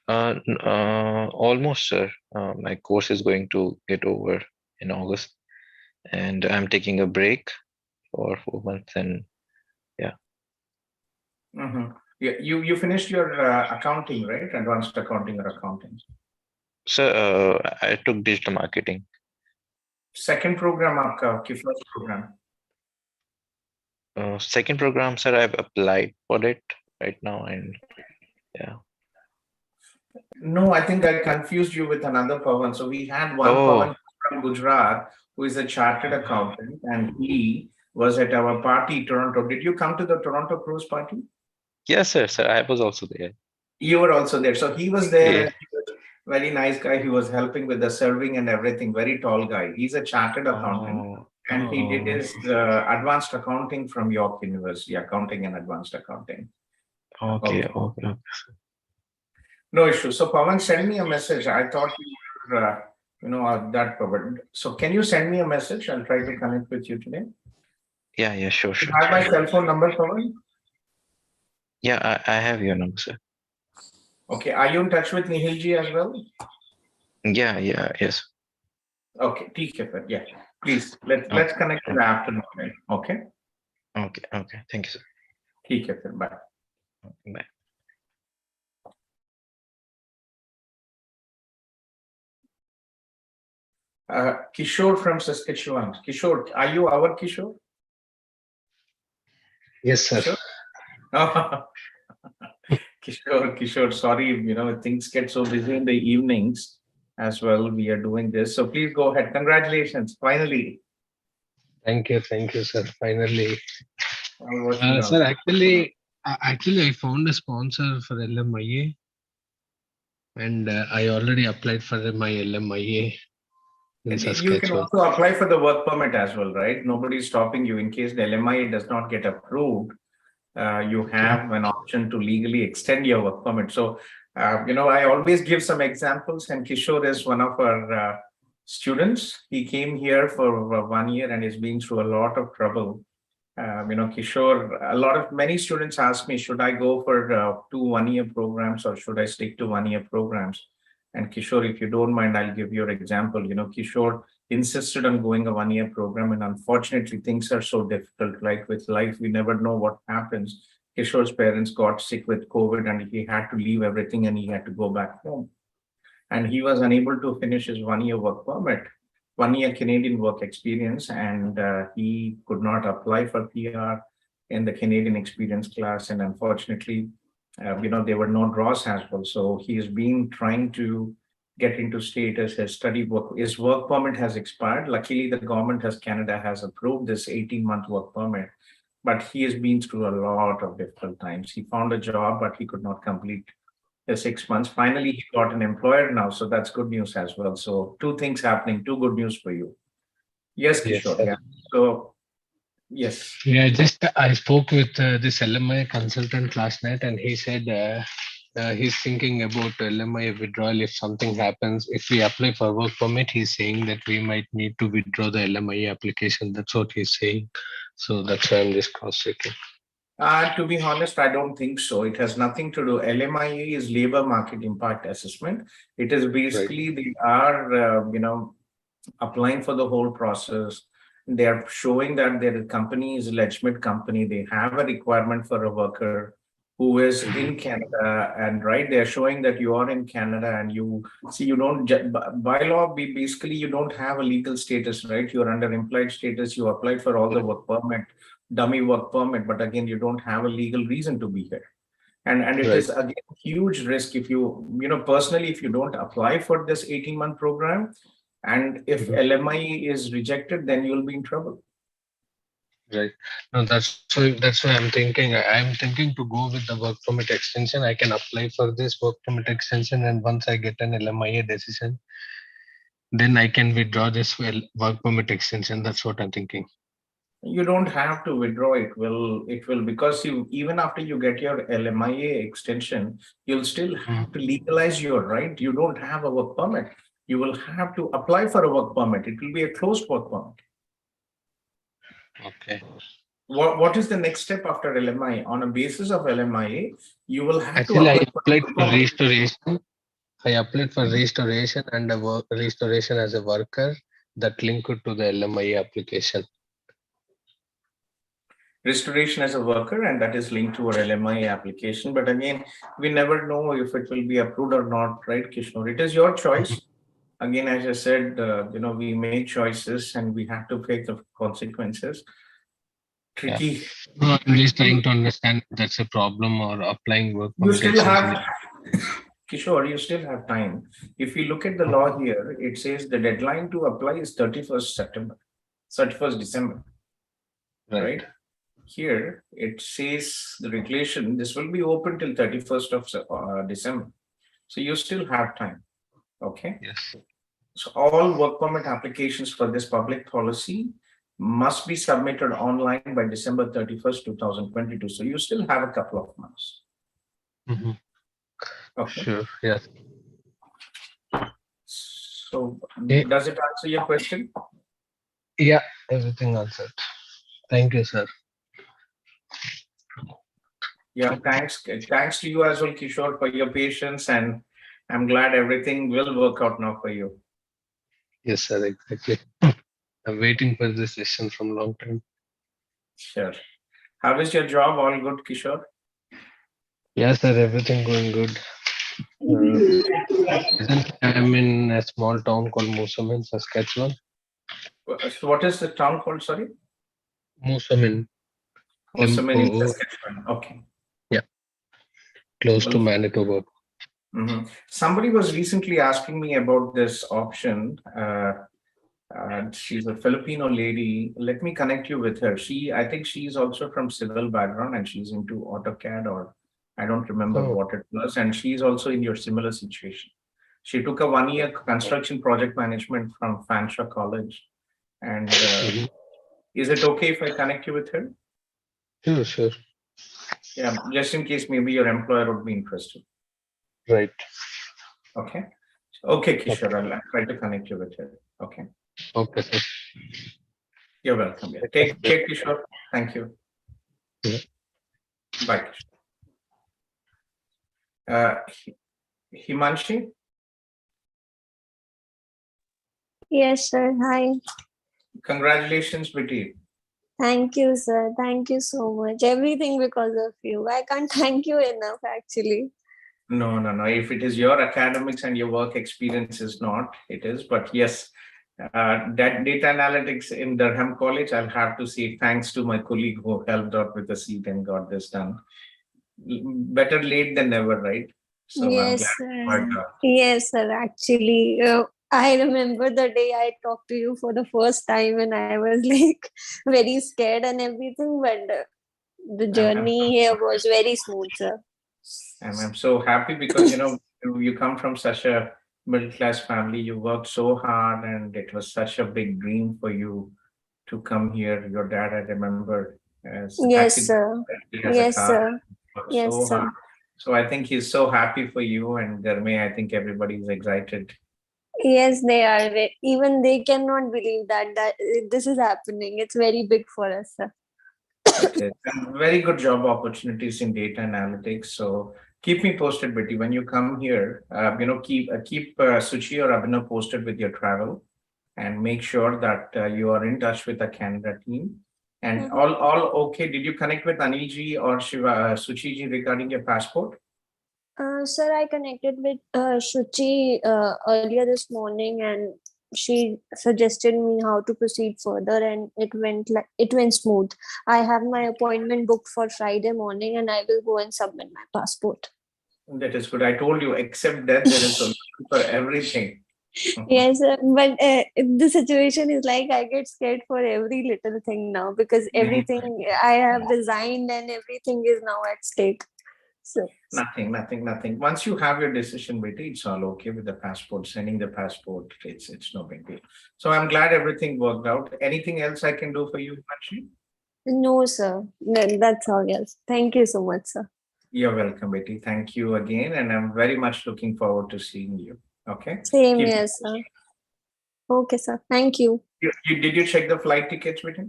Speaker 9: Almost, sir. My course is going to get over in August, and I'm taking a break for 4 months. And yeah.
Speaker 1: Yeah, you finished your accounting, right? Advanced accounting or accounting?
Speaker 9: Sir, I took digital marketing.
Speaker 1: Second program आपका कि first program?
Speaker 9: Second program, sir. I've applied for it right now, and yeah.
Speaker 1: No, I think I confused you with another Pawan. So we had one
Speaker 9: Oh,
Speaker 1: Pawan from Gujarat who is a chartered accountant, and he was at our party, Toronto. Did you come to the Toronto cruise party?
Speaker 9: yes, sir. I was also there.
Speaker 1: You were also there. So he was there,
Speaker 9: Yeah.
Speaker 1: and he was a very nice guy. He was helping with the serving and everything. Very tall guy. He's a chartered accountant,
Speaker 9: Oh,
Speaker 1: and he did
Speaker 9: oh,
Speaker 1: his advanced accounting from York University, accounting and advanced accounting.
Speaker 9: okay,
Speaker 1: Okay.
Speaker 9: okay.
Speaker 1: No issue. So Pawan, send me a message. I thought you were, that covered. So can you send me a message? I'll try to connect with you today.
Speaker 9: Yeah, sure,
Speaker 1: You
Speaker 9: sure.
Speaker 1: have my cell phone number, Pawan?
Speaker 9: Yeah, I have your number, sir.
Speaker 1: Okay. Are you in touch with Nihilji as well?
Speaker 9: Yeah, yes.
Speaker 1: Okay. ठीक है फिर. Yeah. Please let's connect in the afternoon. Then. Okay.
Speaker 9: Okay. Thank you, sir.
Speaker 1: ठीक है फिर. Bye.
Speaker 9: Bye.
Speaker 1: Kishore from Saskatchewan. Kishore, are you our Kishore?
Speaker 10: Yes, sir.
Speaker 1: Kishore, sorry, things get so busy in the evenings as well. We are doing this. So please go ahead. Congratulations. Finally.
Speaker 10: Thank you, sir. Finally.
Speaker 1: Sir,
Speaker 10: actually, I found a sponsor for LMIA, and I already applied for my LMIA in
Speaker 1: you can
Speaker 10: Saskatchewan.
Speaker 1: also apply for the work permit as well, right? Nobody's stopping you in case the LMIA does not get approved. You have an option to legally extend your work permit. So, I always give some examples, and Kishore is one of our students. He came here for 1 year and is being through a lot of trouble. Kishore, many students ask me, should I go for 2 1-year programs or should I stick to 1-year programs? And Kishore, if you don't mind, I'll give you an example. Kishore insisted on going a 1-year program, and unfortunately, things are so difficult. Like with life, we never know what happens. Kishore's parents got sick with COVID, and he had to leave everything and he had to go back home. And he was unable to finish his 1-year work permit, 1-year Canadian work experience, and he could not apply for PR in the Canadian experience class. And unfortunately, there were no draws as well. So he's been trying to get into status. His work permit has expired. Luckily, the government of Canada has approved this 18-month work permit, but he has been through a lot of difficult times. He found a job, but he could not complete the 6 months. Finally, he got an employer now, so that's good news as well. So 2 things happening, 2 good news for you. Yes, Kishore.
Speaker 10: Yes.
Speaker 1: Yeah. So yes.
Speaker 10: Yeah, I spoke with this LMI consultant last night, and he said he's thinking about LMI withdrawal if something happens. If we apply for work permit, he's saying that we might need to withdraw the LMI application. That's what he's saying. So that's why I'm just cross-checking.
Speaker 1: To be honest, I don't think so. It has nothing to do. LMIA is labor market impact assessment. It is basically They are, applying for the whole process. They are showing that their company is a legitimate company. They have a requirement for a worker who is in Canada, and they're showing that you are in Canada, and you don't, by law, basically you don't have a legal status, right? You're under implied status. You applied for all the work permit, dummy work permit, but again, you don't have a legal reason to be here. And it is again huge risk if personally, if you don't apply for this 18-month program, and if LMI is rejected, then you'll be in trouble.
Speaker 10: Right. No, that's why I'm thinking. I'm thinking to go with the work permit extension. I can apply for this work permit extension, and once I get an LMIA decision, then I can withdraw this work permit extension. That's what I'm thinking.
Speaker 1: You don't have to withdraw. It will because even after you get your LMIA extension, you'll still have to legalize your right. You don't have a work permit. You will have to apply for a work permit. It will be a closed work permit.
Speaker 10: Okay.
Speaker 1: What is the next step after LMIA? On a basis of LMIA, you will have
Speaker 10: Actually,
Speaker 1: to
Speaker 10: I applied for restoration. I applied for restoration and restoration as a worker that linked to the LMIA application.
Speaker 1: Restoration as a worker, and that is linked to our LMIA application. But again, we never know if it will be approved or not, right, Kishore? It is your choice. Again, as I said, we make choices and we have to face the consequences. Tricky.
Speaker 10: Yeah. No, I'm just trying to understand if that's a problem or applying work.
Speaker 1: You still have Kishore, you still have time. If you look at the law here, it says the deadline to apply is 31st September, 31st December, right? Here, it says the regulation, this will be open till 31st of December. So you still have time, okay?
Speaker 10: Yes.
Speaker 1: So all work permit applications for this public policy must be submitted online by December 31st, 2022. So you still have a couple of months.
Speaker 10: Mhm.
Speaker 1: Okay.
Speaker 10: Sure. Yes.
Speaker 1: So
Speaker 10: Eh,
Speaker 1: does it answer your question?
Speaker 10: Yeah. Everything answered. Thank you, sir.
Speaker 1: Yeah, thanks. Thanks to you as well, Kishore, for your patience, and I'm glad everything will work out now for you.
Speaker 10: Yes, sir. Exactly. I'm waiting for this session from long time.
Speaker 1: Sure. How is your job? All good, Kishore?
Speaker 10: Yes, sir. Everything going good. Presently, I'm in a small town called Moosomin, Saskatchewan.
Speaker 1: So what is the town called? Sorry?
Speaker 10: Moosomin,
Speaker 1: Moosomin,
Speaker 10: MOO.
Speaker 1: Saskatchewan. Okay.
Speaker 10: Yeah. Close to
Speaker 1: Well,
Speaker 10: Manitoba.
Speaker 1: somebody was recently asking me about this option. She's a Filipino lady. Let me connect you with her. I think she's also from civil background and she's into AutoCAD, or I don't remember
Speaker 10: Oh.
Speaker 1: what it was. And she's also in your similar situation. She took a 1-year construction project management from Fanshawe College. And is it okay if I connect you with her?
Speaker 10: Sure, sure.
Speaker 1: Yeah, just in case maybe your employer would be interested.
Speaker 10: Right.
Speaker 1: Okay. Okay, Kishore, I'll try to connect you with her. Okay.
Speaker 10: Okay, sir.
Speaker 1: You're welcome. Yeah. Take care, Kishore. Thank you.
Speaker 10: Yeah.
Speaker 1: Bye, Kishore. Himanshi?
Speaker 11: Yes, sir. Hi.
Speaker 1: Congratulations, Biti.
Speaker 11: Thank you, sir. Thank you so much. Everything because of you. I can't thank you enough, actually.
Speaker 1: No. If it is your academics and your work experience is not, it is. But yes, that data analytics in Durham College, I'll have to say thanks to my colleague who helped out with the seat and got this done. Better late than never, right? So
Speaker 11: yes, sir. Yes, sir. Actually, I remember the day I talked to you for the first time and I was like very scared and everything, but the journey here was very smooth, sir.
Speaker 1: And I'm so happy because, you come from such a middle-class family, you worked so hard and it was such a big dream for you to come here. Your dad, I remember, as
Speaker 11: yes, sir. Yes, sir. Yes,
Speaker 1: so
Speaker 11: sir.
Speaker 1: hard. So I think he's so happy for you, and Garme, I think everybody's excited.
Speaker 11: Yes, they are. Even they cannot believe that this is happening. It's very big for us, sir.
Speaker 1: It is. And very good job opportunities in data analytics. So keep me posted, Betty. When you come here, keep Suchi or Abhinav posted with your travel, and make sure that you are in touch with the Canada team. And all okay. Did you connect with Anilji or Suchi ji regarding your passport?
Speaker 11: Sir, I connected with Shuchi earlier this morning, and she suggested me how to proceed further, and it went smooth. I have my appointment booked for Friday morning, and I will go and submit my passport.
Speaker 1: That is good. I told you, except that there is a solution for everything.
Speaker 11: Yes, but the situation is like I get scared for every little thing now because everything I have resigned and everything is now at stake. So
Speaker 1: Nothing. Once you have your decision, Betty, it's all okay with the passport. Sending the passport, it's no big deal. So I'm glad everything worked out. Anything else I can do for you, Himanshi?
Speaker 11: No, sir. That's all. Yes. Thank you so much, sir.
Speaker 1: You're welcome, Betty. Thank you again, and I'm very much looking forward to seeing you. Okay.
Speaker 11: Same here, sir. Okay, sir. Thank you.
Speaker 1: Did you check the flight tickets, Betty?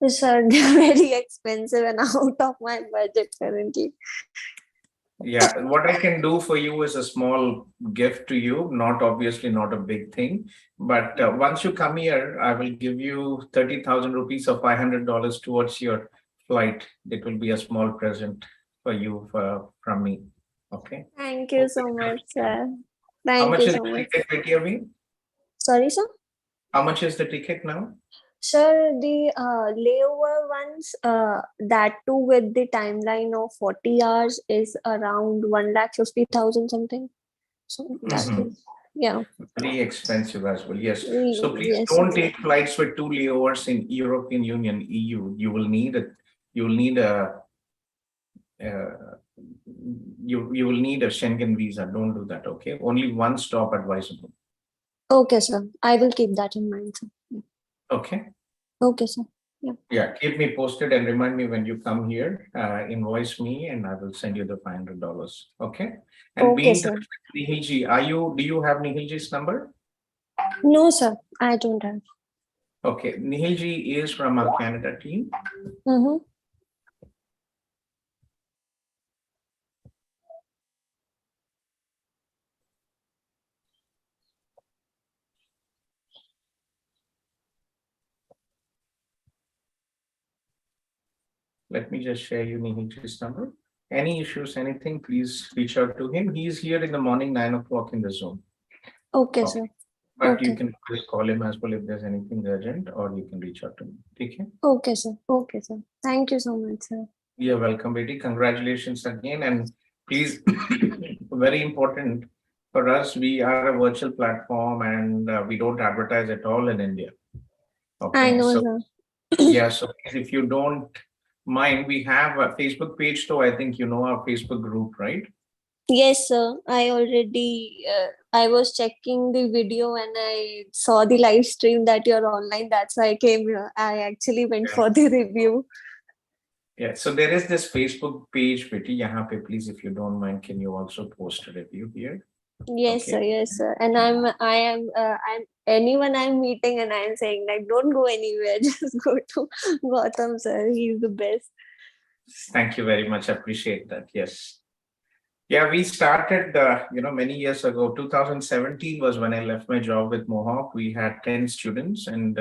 Speaker 11: Sir, they're very expensive and out of my budget currently.
Speaker 1: Yeah, what I can do for you is a small gift to you, obviously not a big thing, but once you come here, I will give you 30,000 rupees or $500 towards your flight. It will be a small present for you from me. Okay.
Speaker 11: Thank you so much, sir.
Speaker 1: How much is
Speaker 11: so
Speaker 1: the
Speaker 11: much.
Speaker 1: ticket, Betty?
Speaker 11: Sorry, sir?
Speaker 1: How much is the ticket now?
Speaker 11: Sir, the layover ones, that too with the timeline of 40 hours is around 1,50,000 something. So that is, yeah.
Speaker 1: Very expensive as well. Yes. So please
Speaker 11: Yes,
Speaker 1: don't
Speaker 11: okay.
Speaker 1: take flights with 2 layovers in European Union, EU. You will need a you will need a Schengen visa. Don't do that. Okay. Only one stop advisable.
Speaker 11: Okay, sir. I will keep that in mind, sir.
Speaker 1: Okay.
Speaker 11: Okay, sir. Yeah.
Speaker 1: Yeah. Keep me posted and remind me when you come here. Invoice me and I will send you the $500. Okay. And
Speaker 11: Okay,
Speaker 1: being
Speaker 11: sir.
Speaker 1: Nihilji, do you have Nihilji's number?
Speaker 11: No, sir. I don't have.
Speaker 1: Okay. Nihilji is from our Canada team.
Speaker 11: Mm-hmm.
Speaker 1: Let me just share you Nihilji's number. Any issues, anything, please reach out to him. He's here in the morning, 9 o'clock in the Zoom.
Speaker 11: Okay, sir.
Speaker 1: But
Speaker 11: Okay.
Speaker 1: you can just call him as well if there's anything urgent, or you can reach out to me. Okay.
Speaker 11: Okay, sir. Okay, sir. Thank you so much, sir.
Speaker 1: You're welcome, Betty. Congratulations again. And please, very important for us, we are a virtual platform and we don't advertise at all in India. Okay.
Speaker 11: I know,
Speaker 1: So,
Speaker 11: sir.
Speaker 1: yeah, so if you don't mind, we have a Facebook page too. I think you know our Facebook group, right?
Speaker 11: Yes, sir. I already, I was checking the video and I saw the live stream that you're online. That's why I came here. I actually went for the review.
Speaker 1: Yeah, so there is this Facebook page, Betty. Yahan pe, please, if you don't mind, can you also post a review here?
Speaker 11: Yes,
Speaker 1: Okay.
Speaker 11: sir. Yes, sir. And I'm anyone I'm meeting and I'm saying like, don't go anywhere. Just go to Gautham, sir. He's the best.
Speaker 1: Thank you very much. I appreciate that. Yes. Yeah, we started, many years ago. 2017 was when I left my job with Mohawk. We had 10 students, and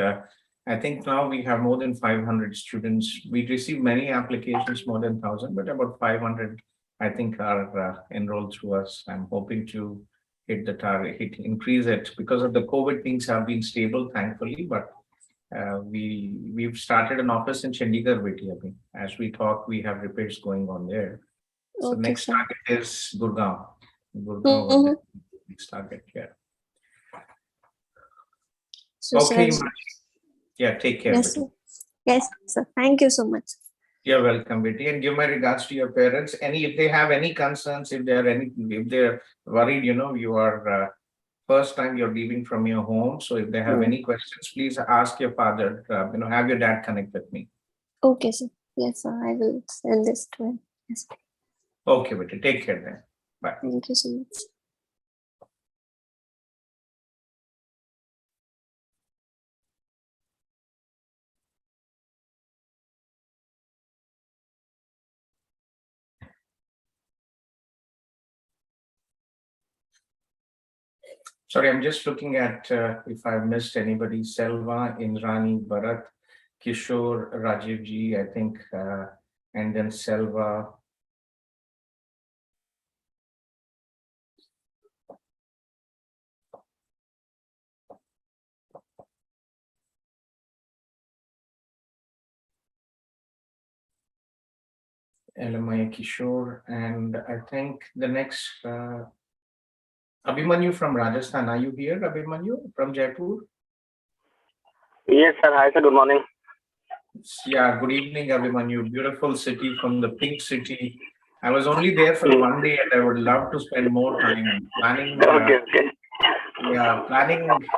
Speaker 1: I think now we have more than 500 students. We received many applications, more than 1,000, but about 500, I think, are enrolled through us. I'm hoping to hit the target, increase it. Because of the COVID, things have been stable, thankfully, but we've started an office in Chandigarh, Betty. As we talk, we have repairs going on there. So
Speaker 11: Okay,
Speaker 1: next
Speaker 11: sir.
Speaker 1: target is Gurgaon.
Speaker 11: Mhm.
Speaker 1: Was the next target, yeah.
Speaker 11: So,
Speaker 1: Okay,
Speaker 11: sir.
Speaker 1: yeah, take care.
Speaker 11: Yes,
Speaker 1: Betty.
Speaker 11: sir. Yes, sir. Thank you so much.
Speaker 1: You're welcome, Betty, and give my regards to your parents. If they have any concerns, if they're worried, you are first time you're leaving from your home. So if they have any questions, please ask your father. Have your dad connect with me.
Speaker 11: Okay, sir. Yes, sir. I will send this to him. Yes.
Speaker 1: Okay, Betty. Take care then. Bye.
Speaker 11: Thank you so much.
Speaker 1: Sorry, I'm just looking at if I've missed anybody. Selva, Indrani, Bharat, Kishore, Rajiv ji, I think, and then Selva. LMI Kishore, and I think the next Abhimanyu from Rajasthan. Are you here, Abhimanyu from Jaipur?
Speaker 12: Yes, sir. Hi, sir. Good morning.
Speaker 1: Yeah, good evening, Abhimanyu. Beautiful city from the pink city. I was only there for 1 day and I would love to spend more time planning.
Speaker 12: Okay.
Speaker 1: Yeah,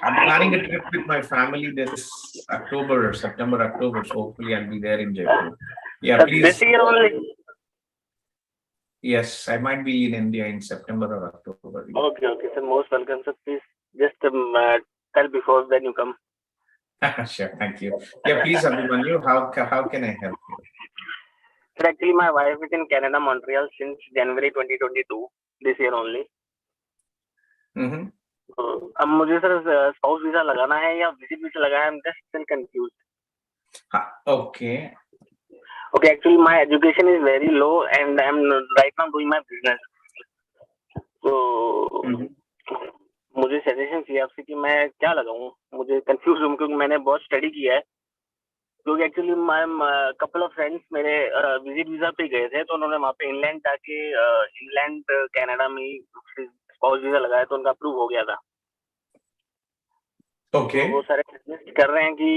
Speaker 1: I'm planning a trip with my family this September, October. So hopefully I'll be there in Jaipur. Yeah, please.
Speaker 12: This year only?
Speaker 1: Yes, I might be in India in September or October.
Speaker 12: Okay, sir. Most welcome, sir. Please just tell before then you come.
Speaker 1: Sure, thank you. Yeah, please, Abhimanyu, how can I help you?
Speaker 12: Sir, actually, my wife is in Canada, Montreal since January 2022, this year only. अब मुझे sir spouse visa लगाना है या visit visa लगाना है? I'm just still confused.
Speaker 1: Okay.
Speaker 12: Okay, actually, my education is very low and I'm right now doing my business. So, मुझे suggestion चाहिए आपसे कि मैं क्या लगाऊं. मुझे कंफ्यूज हूं क्योंकि मैंने बहुत स्टडी किया है. क्योंकि एक्चुअली कपल ऑफ फ्रेंड्स मेरे विजिट वीजा पे गए थे तो उन्होंने वहाँ पे इनलैंड जाके इनलैंड कनाडा में स्पाउस वीजा लगाया तो उनका अप्रूव हो गया था।
Speaker 1: Okay.
Speaker 12: तो वो सारे सजेस्ट कर रहे हैं कि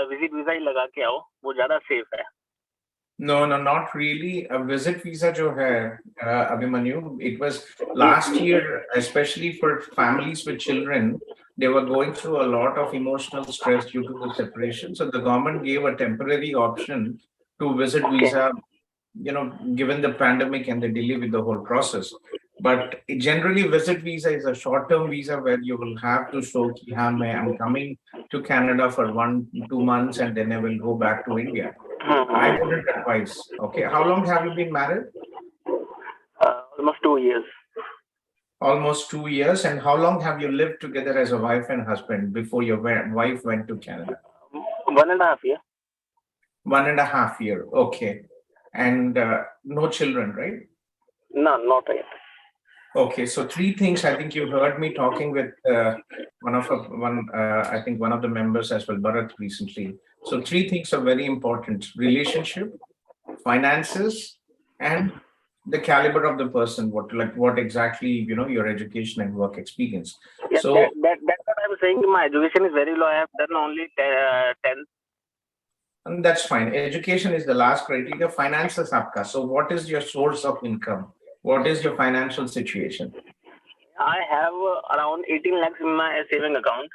Speaker 12: विजिट वीजा ही लगा के आओ, वो ज्यादा सेफ है।
Speaker 1: No, not really. A visit visa जो है, Abhimanyu, it was last year, especially for families with children, they were going through a lot of emotional stress due to the separation. So the government gave a temporary option to visit visa, given the pandemic and the delay with the whole process. But generally, visit visa is a short-term visa where you will have to show कि हाँ I'm coming to Canada for 1-2 months and then I will go back to India. I wouldn't advise. Okay, how long have you been married?
Speaker 12: Almost 2 years.
Speaker 1: Almost 2 years. And how long have you lived together as a wife and husband before your wife went to Canada?
Speaker 12: 1.5 years.
Speaker 1: 1.5 years. Okay. And no children, right?
Speaker 12: No, not yet.
Speaker 1: Okay, so 3 things. I think you heard me talking with one of the members as well, Bharat, recently. So 3 things are very important: relationship, finances, and the caliber of the person. What exactly your education and work experience.
Speaker 12: Yes,
Speaker 1: So
Speaker 12: that's what I'm saying. My education is very low. I have done only 10th.
Speaker 1: And that's fine. Education is the last criteria. Finances aapka. So what is your source of income? What is your financial situation?
Speaker 12: I have around 18 lakhs in my saving account,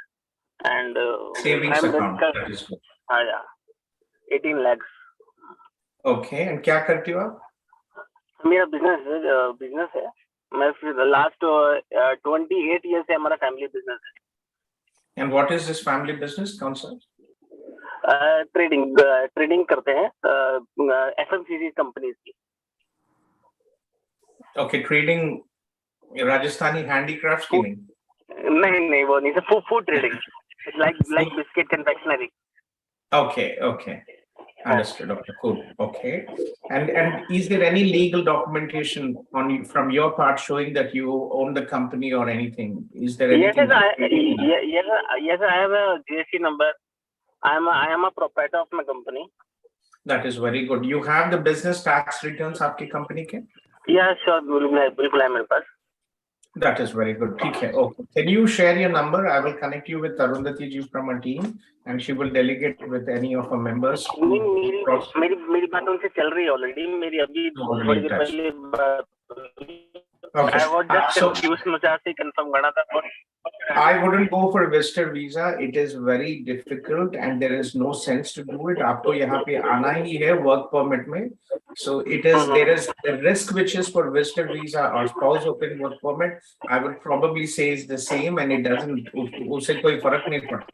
Speaker 12: and
Speaker 1: Savings account. That is good.
Speaker 12: Yeah, 18 lakhs.
Speaker 1: Okay, and क्या करते हो आप?
Speaker 12: मेरा business है। मैं last 28 years से हमारा family business है।
Speaker 1: And what is this family business, कौन सा?
Speaker 12: ट्रेडिंग करते हैं FMCG कंपनीज की।
Speaker 1: Okay, trading Rajasthani handicrafts की नहीं?
Speaker 12: नहीं वो नहीं, food trading, like biscuit confectionery.
Speaker 1: Okay. Understood. Okay, cool. Okay. And is there any legal documentation from your part showing that you own the company or anything? Is there anything?
Speaker 12: Yes, I have a GST number. I am a proprietor of my company.
Speaker 1: That is very good. You have the business tax returns आपकी company के?
Speaker 12: Yeah, sure. बिल्कुल है मेरे पास.
Speaker 1: That is very good. ठीक है. Okay. Can you share your number? I will connect you with Arundhati ji from our team, and she will delegate with any of our members.
Speaker 12: मेरी बात उनसे चल रही है already. मेरी अभी थोड़ी देर पहले
Speaker 1: Okay.
Speaker 12: I was just confused. मुझे आपसे confirm करना था.
Speaker 1: I wouldn't go for visitor visa. It is very difficult and there is no sense to do it. आपको यहाँ पे आना ही है work permit में. So there is the risk which is for visitor visa or spouse open work permit. I would probably say is the same and it doesn't. उससे कोई फर्क नहीं पड़ता.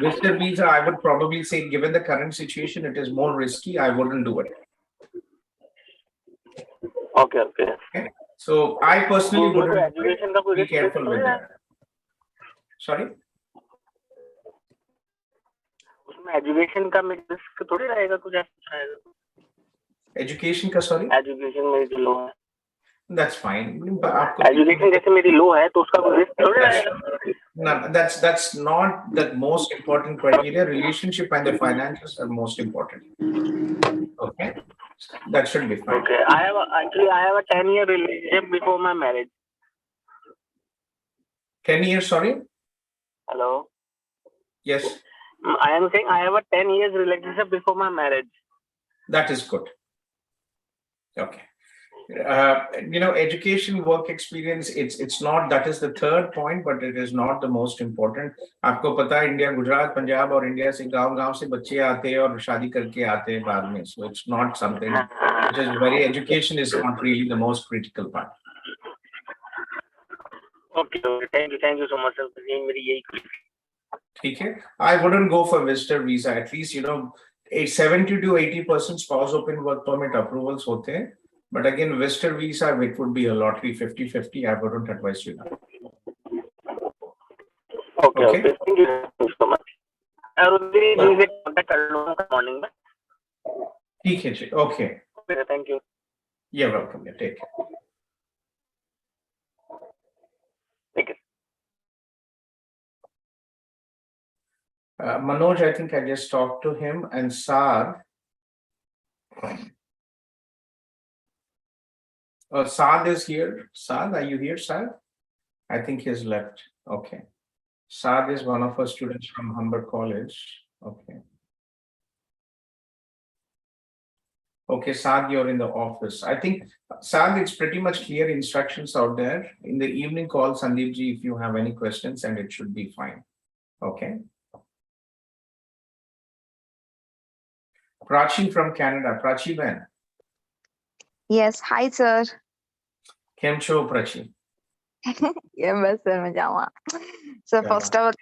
Speaker 1: Visitor visa, I would probably say, given the current situation, it is more risky. I wouldn't do it.
Speaker 12: Okay.
Speaker 1: So I personally wouldn't be careful with that. Sorry?
Speaker 12: उसमें education का risk थोड़ी रहेगा कुछ ऐसा रहेगा।
Speaker 1: एजुकेशन का sorry?
Speaker 12: Education मेरी लो है।
Speaker 1: That's fine.
Speaker 12: एजुकेशन जैसे मेरी लो है तो उसका कोई रिस्क थोड़ी रहेगा।
Speaker 1: No, that's not the most important criteria. Relationship and the finances are most important. Okay, that should be fine.
Speaker 12: Okay, I have a 10-year relationship before my marriage.
Speaker 1: 10 years, sorry?
Speaker 12: Hello.
Speaker 1: Yes.
Speaker 12: I am saying I have a 10 years relationship before my marriage.
Speaker 1: That is good. Okay. Education, work experience, it's not, that is the third point, but it is not the most important. आपको पता है India, Gujarat, Punjab और India से गांव से बच्चे आते हैं और शादी करके आते हैं बाद में. So it's not something which is very, education is not really the most critical part.
Speaker 12: Okay. Thank you so much, sir. मेरी यही
Speaker 1: ठीक है. I wouldn't go for visitor visa. At least 70 to 80% spouse open work permit approvals होते हैं. But again, visitor visa, it would be a lottery 50-50. I wouldn't advise you that.
Speaker 12: Okay. Thank you so much. मुझे contact कर लूँगा morning में.
Speaker 1: ठीक है जी. Okay.
Speaker 12: Thank you.
Speaker 1: You're welcome. Take care.
Speaker 12: Take care.
Speaker 1: Manoj, I think I just talked to him, and Saad. Saad is here. Saad, are you here, Saad? I think he's left. Okay. Saad is one of our students from Humber College. Okay. Okay, Saad, you're in the office. I think, Saad, it's pretty much clear instructions out there. In the evening, call Sandeep ji if you have any questions, and it should be fine. Okay. Prachi from Canada. Prachi Ben.
Speaker 13: Yes, hi sir.
Speaker 1: Kem cho, Prachi?
Speaker 13: Yeah, bas sir, majamaa. So first of all,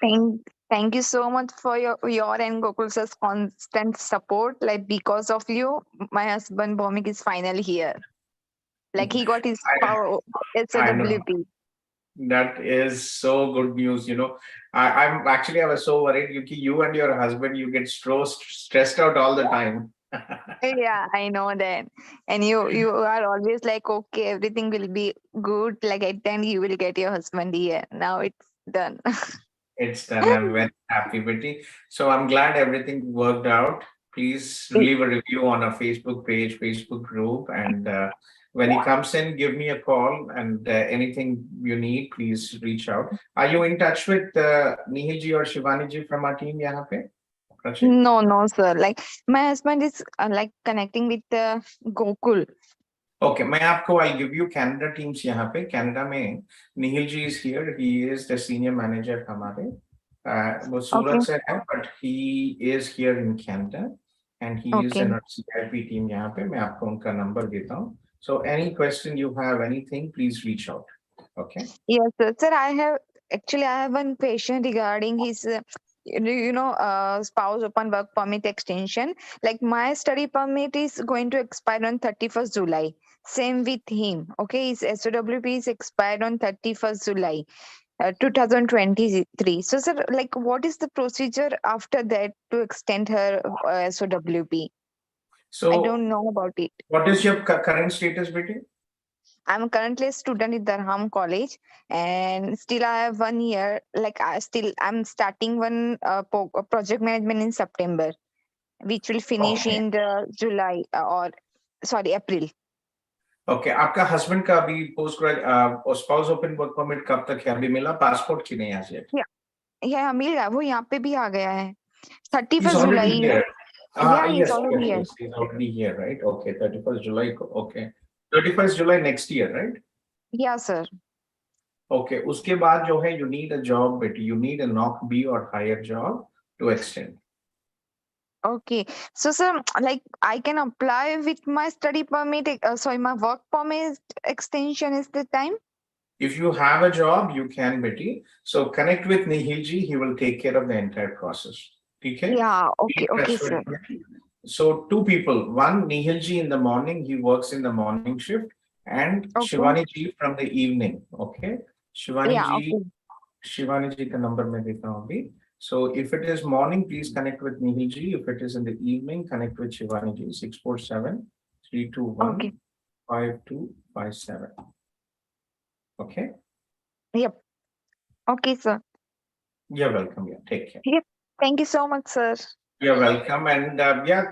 Speaker 13: thank you so much for your and Gokul sir's constant support. Like because of you, my husband Bhomik is finally here. Like he got his SWP.
Speaker 1: That is so good news. You know, I was so worried. You and your husband, you get stressed out all the time.
Speaker 13: Yeah, I know that. And you are always like, okay, everything will be good. Like at the end, you will get your husband here. Now it's done.
Speaker 1: It's done. I'm very happy, Betty. So I'm glad everything worked out. Please leave a review on our Facebook page, Facebook group, and when he comes in, give me a call, and anything you need, please reach out. Are you in touch with Nihil ji or Shivani ji from our team? Yahan pe?
Speaker 13: No, sir. Like my husband is like connecting with Gokul.
Speaker 1: Okay, I'll give you Canada teams यहाँ पे. Canada में Nihil ji is here. He is the senior manager हमारे. वो सूरत से है, but he is here in Canada, and he is in our CIP team यहाँ पे. मैं आपको उनका number देता हूँ. So any question you have, anything, please reach out. Okay.
Speaker 13: Yes, sir. Sir, I have one question regarding his spouse open work permit extension. Like my study permit is going to expire on 31st July. Same with him. Okay, his SOWP is expired on 31st July 2023. So sir, like what is the procedure after that to extend her SOWP?
Speaker 1: So
Speaker 13: I don't know about it.
Speaker 1: What is your current status, Betty?
Speaker 13: I'm currently a student at Durham College, and still I have 1 year. Like I'm starting one project management in September, which will finish in the July April.
Speaker 1: Okay, आपका husband का अभी spouse open work permit कब तक है? अभी मिला passport की नहीं आज yet?
Speaker 13: Yeah, मिल गया. वो यहाँ पे भी आ गया है. 31st July.
Speaker 1: Yeah,
Speaker 13: he's already here.
Speaker 1: Yes, he's already here, right? Okay, 31st July. Okay, 31st July next year, right?
Speaker 13: Yeah, sir.
Speaker 1: Okay, उसके बाद जो है, you need a job, Betty. You need a knock B or higher job to extend.
Speaker 13: Okay, so sir, like I can apply with my study permit. My work permit extension is the time.
Speaker 1: If you have a job, you can, Betty. So connect with Nihil ji. He will take care of the entire process. Okay?
Speaker 13: Yeah. Okay, sir.
Speaker 1: So two people. One, Nihil ji in the morning. He works in the morning shift, and Shivani ji from the evening. Okay. Shivani ji, the number मैं देता हूँ अभी. So if it is morning, please connect with Nihil ji. If it is in the evening, connect with Shivani ji. 647-321-5257. Okay.
Speaker 13: Yep. Okay, sir.
Speaker 1: You're welcome. Yeah. Take care.
Speaker 13: Yep. Thank you so much, sir.
Speaker 1: You're welcome. And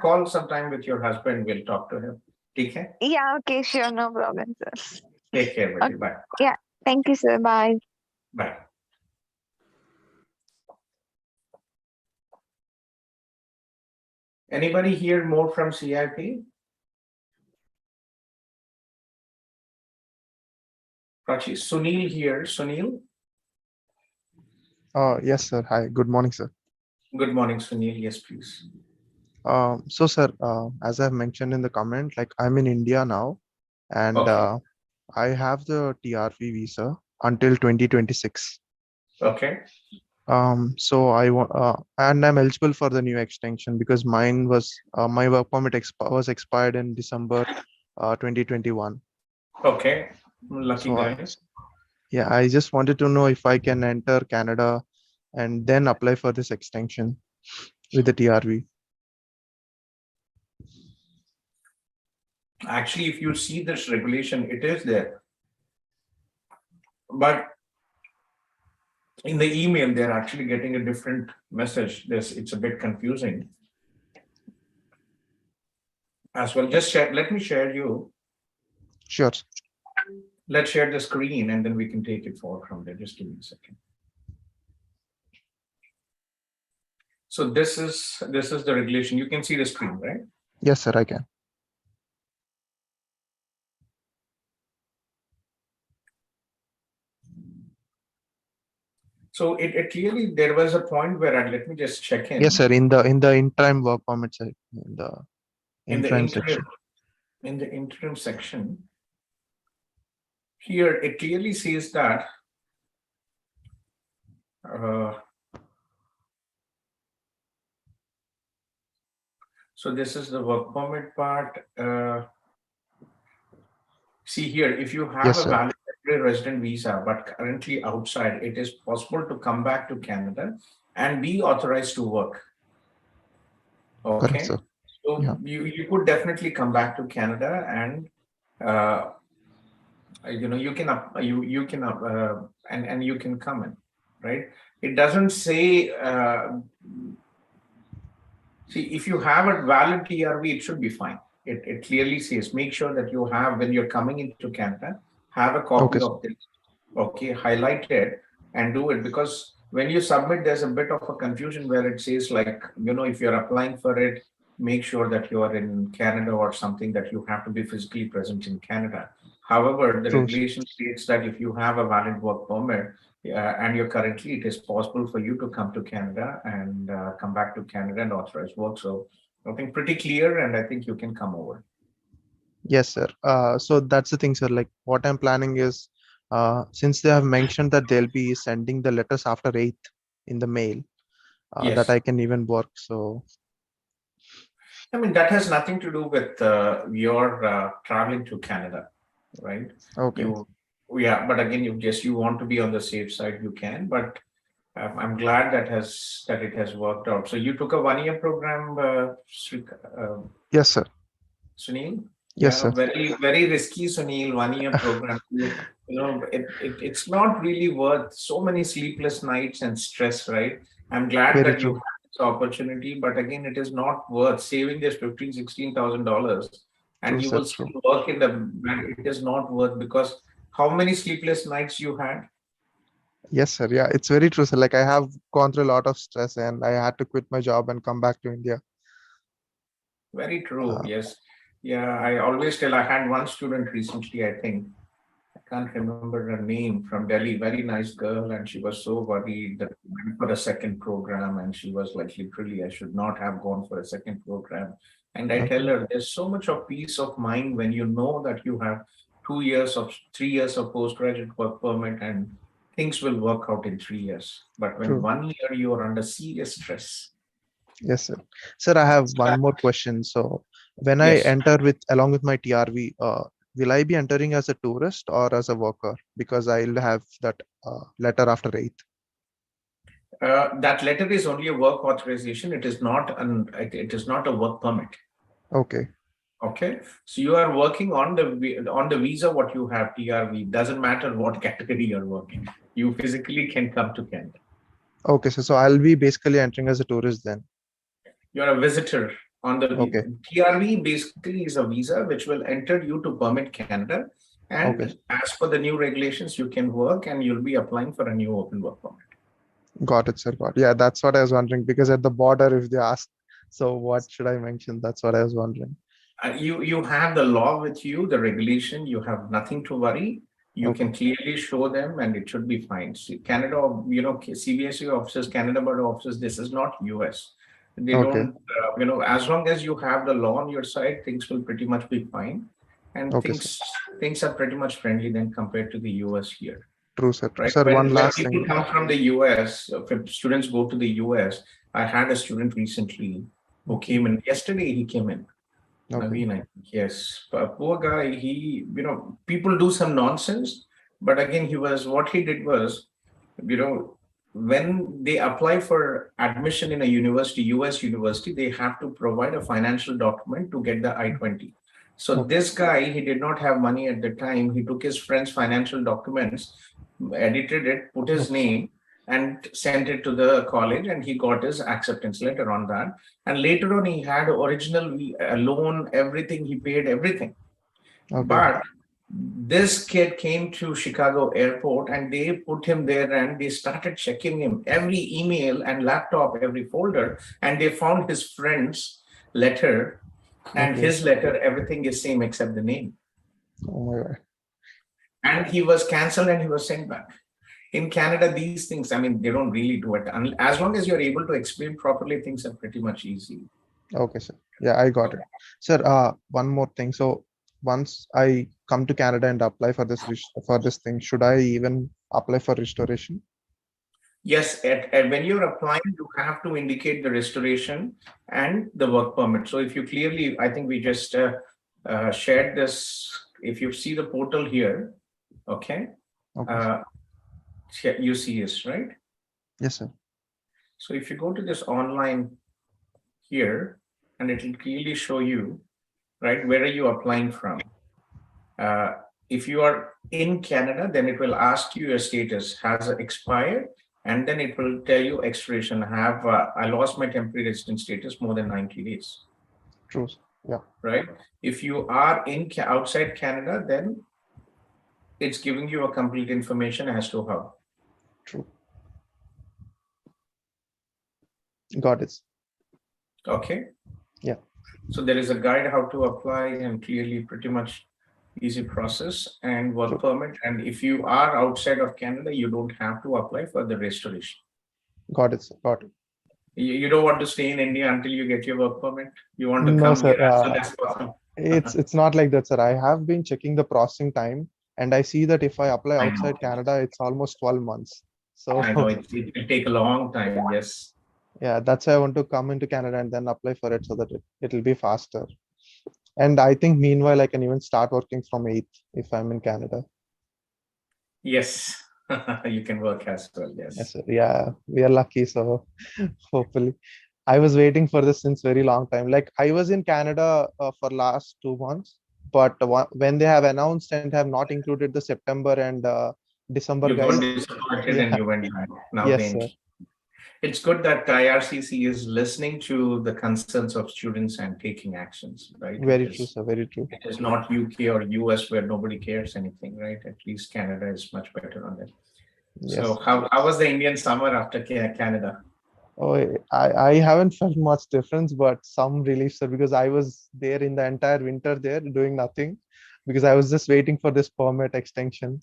Speaker 1: call sometime with your husband. We'll talk to him. Okay.
Speaker 13: Yeah. Okay. Sure. No problem, sir.
Speaker 1: Take care, buddy. Bye.
Speaker 13: Yeah. Thank you, sir. Bye.
Speaker 1: Bye. Anybody here more from CIP? Prachi, Sunil here. Sunil?
Speaker 14: Yes, sir. Hi. Good morning, sir.
Speaker 1: Good morning, Sunil. Yes, please.
Speaker 14: So, sir, as I've mentioned in the comment, like I'm in India now, and I have the TRV visa until 2026.
Speaker 1: Okay.
Speaker 14: So I want, and I'm eligible for the new extension because mine was my work permit was expired in December 2021.
Speaker 1: Okay. Lucky guy.
Speaker 14: Yeah, I just wanted to know if I can enter Canada and then apply for this extension with the TRV.
Speaker 1: Actually, if you see this regulation, it is there. But in the email, they're actually getting a different message. It's a bit confusing as well. Just let me share you.
Speaker 14: Sure.
Speaker 1: Let's share the screen and then we can take it forward from there. Just give me a second. So this is the regulation. You can see the screen, right?
Speaker 14: Yes, sir, I can.
Speaker 1: So it clearly, there was a point where, let me just check in.
Speaker 14: Yes, sir. In the interim work permit side, in the interim section.
Speaker 1: In the interim section, here it clearly says that so this is the work permit part. See here, if you have
Speaker 14: Yes,
Speaker 1: a
Speaker 14: sir.
Speaker 1: valid temporary resident visa, but currently outside, it is possible to come back to Canada and be authorized to work. Okay.
Speaker 14: Correct, sir.
Speaker 1: So
Speaker 14: Yeah.
Speaker 1: you could definitely come back to Canada and you can and you can come in, right? It doesn't say see, if you have a valid TRV, it should be fine. It clearly says, make sure that you have, when you're coming into Canada, have a copy
Speaker 14: Okay,
Speaker 1: of this, okay, highlight it and do it, because when you submit, there's a bit of a confusion where it says, like, if you're applying for it, make sure that you are in Canada or something, that you have to be physically present in Canada. However, the
Speaker 14: True.
Speaker 1: regulation states that if you have a valid work permit and you're currently, it is possible for you to come to Canada and come back to Canada and authorize work. So I think pretty clear, and I think you can come over.
Speaker 14: Yes, sir. So that's the thing, sir. Like what I'm planning is, since they have mentioned that they'll be sending the letters after 8th in the mail,
Speaker 1: Yes.
Speaker 14: that I can even work. So
Speaker 1: I mean, that has nothing to do with your traveling to Canada, right?
Speaker 14: okay.
Speaker 1: Yeah, but again, you want to be on the safe side, you can, but I'm glad that it has worked out. So you took a 1-year program,
Speaker 14: Yes, sir.
Speaker 1: Sunil?
Speaker 14: Yes,
Speaker 1: Yeah,
Speaker 14: sir.
Speaker 1: very, very risky, Sunil, 1-year program. It's not really worth so many sleepless nights and stress, right? I'm glad
Speaker 14: Very
Speaker 1: that you
Speaker 14: true.
Speaker 1: have this opportunity, but again, it is not worth saving this $15,000-$16,000, and
Speaker 14: True,
Speaker 1: you
Speaker 14: sir.
Speaker 1: will
Speaker 14: True.
Speaker 1: still work in the. It is not worth, because how many sleepless nights you had?
Speaker 14: Yes, sir. Yeah, it's very true, sir. Like I have gone through a lot of stress and I had to quit my job and come back to India.
Speaker 1: Very true. Yes. Yeah, I always tell. I had one student recently, I think. I can't remember her name, from Delhi, very nice girl, and she was so worried that I went for a second program, and she was like, literally, I should not have gone for a second program. And I tell her, there's so much of peace of mind when you know that you have 3 years of postgraduate work permit, and things will work out in 3 years. But when
Speaker 14: True.
Speaker 1: 1 year you are under serious stress.
Speaker 14: Yes, sir. Sir, I have one more question. So when I
Speaker 1: Yes.
Speaker 14: enter along with my TRV, will I be entering as a tourist or as a worker? Because I'll have that letter after 8th.
Speaker 1: That letter is only a work authorization. It is not a work permit.
Speaker 14: Okay.
Speaker 1: Okay, so you are working on the visa. What you have, TRV, doesn't matter what category you're working. You physically can come to Canada.
Speaker 14: Okay, so I'll be basically entering as a tourist then.
Speaker 1: You're a visitor on the
Speaker 14: Okay.
Speaker 1: TRV. Basically, is a visa which will enter you to permit Canada, and
Speaker 14: Okay.
Speaker 1: as per the new regulations, you can work, and you'll be applying for a new open work permit.
Speaker 14: Got it, sir. Got it. Yeah, that's what I was wondering, because at the border, if they ask, so what should I mention? That's what I was wondering.
Speaker 1: You have the law with you, the regulation. You have nothing to worry. You
Speaker 14: Okay.
Speaker 1: can clearly show them, and it should be fine. See, Canada, CBSE officers, Canada border officers, this is not US. They
Speaker 14: Okay.
Speaker 1: don't, as long as you have the law on your side, things will pretty much be fine. And
Speaker 14: Okay,
Speaker 1: things are pretty much friendly then compared to the US here.
Speaker 14: True, sir.
Speaker 1: Right.
Speaker 14: Sir, one
Speaker 1: When
Speaker 14: last
Speaker 1: people
Speaker 14: thing.
Speaker 1: come from the US, if students go to the US, I had a student recently who came in. Yesterday, he came in.
Speaker 14: Okay.
Speaker 1: Naveen, I think, yes. But poor guy, people do some nonsense, but again, what he did was, when they apply for admission in a university, US university, they have to provide a financial document to get the I-20. So this guy, he did not have money at the time. He took his friend's financial documents, edited it, put his name, and sent it to the college, and he got his acceptance letter on that. And later on, he had original loan, everything, he paid everything.
Speaker 14: Okay.
Speaker 1: But this kid came to Chicago airport and they put him there and they started checking him every email and laptop, every folder, and they found his friend's letter and his letter, everything is same except the name.
Speaker 14: Oh my God.
Speaker 1: And he was canceled and he was sent back. In Canada, these things, I mean, they don't really do it. As long as you're able to explain properly, things are pretty much easy.
Speaker 14: Okay, sir. Yeah, I got it. Sir, one more thing. So once I come to Canada and apply for this thing, should I even apply for restoration?
Speaker 1: Yes, when you're applying, you have to indicate the restoration and the work permit. So if you clearly, I think we just shared this. If you see the portal here, okay, you see this, right?
Speaker 14: Yes, sir.
Speaker 1: So if you go to this online here, and it will clearly show you, right, where are you applying from? If you are in Canada, then it will ask you your status has expired, and then it will tell you expiration. I lost my temporary resident status more than 90 days.
Speaker 14: True. Yeah.
Speaker 1: Right. If you are outside Canada, then it's giving you a complete information as to how.
Speaker 14: True. Got it.
Speaker 1: Okay.
Speaker 14: Yeah.
Speaker 1: So there is a guide how to apply, and clearly pretty much easy process and work permit. And if you are outside of Canada, you don't have to apply for the restoration.
Speaker 14: Got it, sir. Got it.
Speaker 1: You don't want to stay in India until you get your work permit. You want to
Speaker 14: No,
Speaker 1: come
Speaker 14: sir.
Speaker 1: here as soon as possible.
Speaker 14: It's not like that, sir. I have been checking the processing time, and I see that if I apply outside Canada, it's almost 12 months. So
Speaker 1: I know it will take a long time. Yes.
Speaker 14: Yeah, that's why I want to come into Canada and then apply for it so that it'll be faster. And I think meanwhile, I can even start working from 8th if I'm in Canada.
Speaker 1: Yes, you can work as well. Yes.
Speaker 14: Yes, sir. Yeah, we are lucky. So hopefully, I was waiting for this since very long time. Like I was in Canada for last 2 months, but when they have announced and have not included the September and December
Speaker 1: You
Speaker 14: guys.
Speaker 1: got disappointed and you went back. Now
Speaker 14: yes, sir.
Speaker 1: It's good that IRCC is listening to the concerns of students and taking actions, right?
Speaker 14: Very true, sir. Very true.
Speaker 1: It is not UK or US where nobody cares anything, right? At least Canada is much better on it.
Speaker 14: Yes.
Speaker 1: So how was the Indian summer after Canada?
Speaker 14: Oh, I haven't felt much difference, but some relief, sir, because I was there in the entire winter there doing nothing because I was just waiting for this permit extension.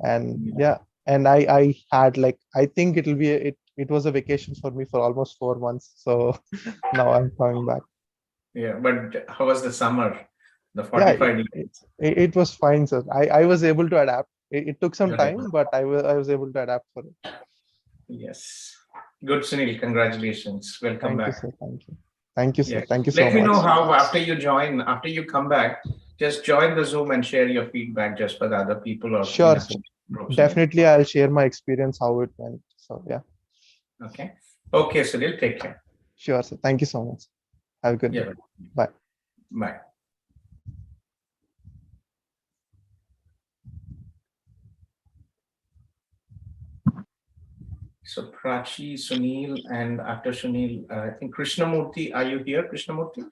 Speaker 14: And yeah, and I had like, I think it'll be, it was a vacation for me for almost 4 months. So now I'm coming back.
Speaker 1: Yeah, but how was the summer? The 45 days?
Speaker 14: It was fine, sir. I was able to adapt. It took some time, but I was able to adapt for it.
Speaker 1: Yes. Good, Sunil. Congratulations. Welcome back.
Speaker 14: Thank you, sir. Thank you. Thank you, sir. Thank you so much.
Speaker 1: Let me know how after you come back, just join the Zoom and share your feedback just for the other people. Or
Speaker 14: sure, sir. Definitely, I'll share my experience, how it went. So yeah.
Speaker 1: Okay. Okay, Sunil. Take care.
Speaker 14: Sure, sir. Thank you so much. Have a good day. Bye.
Speaker 1: Bye. So Prachi, Sunil, and after Sunil, I think Krishnamurthy. Are you here, Krishnamurthy?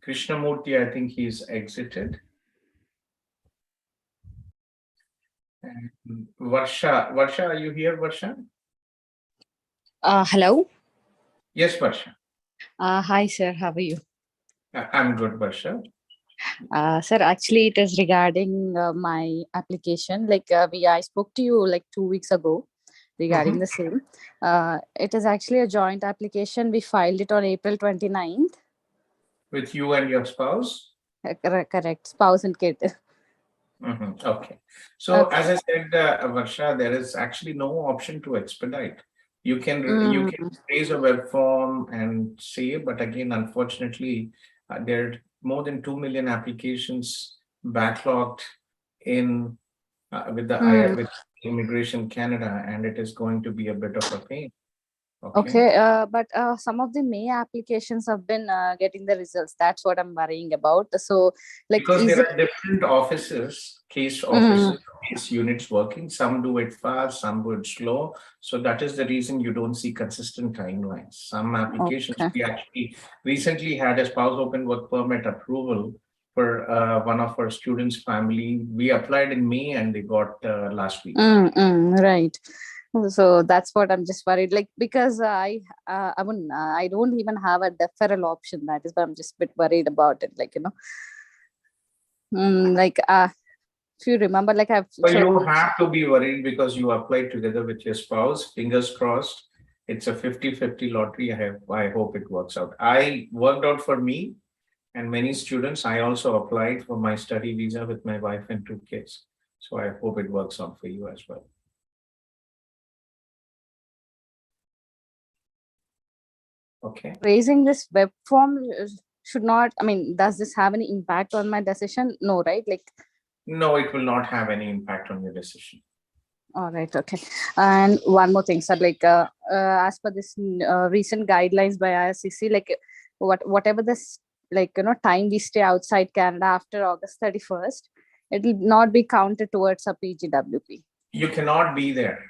Speaker 1: Krishnamurthy, I think he's exited. And Varsha, are you here, Varsha?
Speaker 15: Hello.
Speaker 1: Yes, Varsha.
Speaker 15: Hi, sir. How are you?
Speaker 1: I'm good, Varsha.
Speaker 15: Sir, actually, it is regarding my application. Like I spoke to you like 2 weeks ago regarding the same. It is actually a joint application. We filed it on April 29th.
Speaker 1: With you and your spouse?
Speaker 15: Correct. Spouse and kid.
Speaker 1: Okay. So as I said, Varsha, there is actually no option to expedite. You can raise a web form and say, but again, unfortunately, there are more than 2 million applications backlogged in with Immigration Canada, and it is going to be a bit of a pain.
Speaker 15: Okay, but some of the May applications have been getting the results. That's what I'm worrying about. So, like,
Speaker 1: because there are different offices, case offices, these units working. Some do it fast, some do it slow. So that is the reason you don't see consistent timelines. Some applications, we actually recently had a spouse open work permit approval for one of our students' family. We applied in May and they got last week.
Speaker 15: Right. So that's what I'm just worried, like, because I don't even have a deferral option. That is why I'm just a bit worried about it, like, if you remember, like
Speaker 1: But you have to be worried because you applied together with your spouse. Fingers crossed. It's a 50-50 lottery. I hope it works out. I worked out for me and many students. I also applied for my study visa with my wife and 2 kids. So I hope it works out for you as well. Okay.
Speaker 15: Raising this web form should not, does this have any impact on my decision? No, right? Like,
Speaker 1: no, it will not have any impact on your decision.
Speaker 15: All right. Okay. And one more thing, sir, like, as per this recent guidelines by IRCC, like, whatever this, like, time we stay outside Canada after August 31st, it will not be counted towards a PGWP.
Speaker 1: You cannot be there.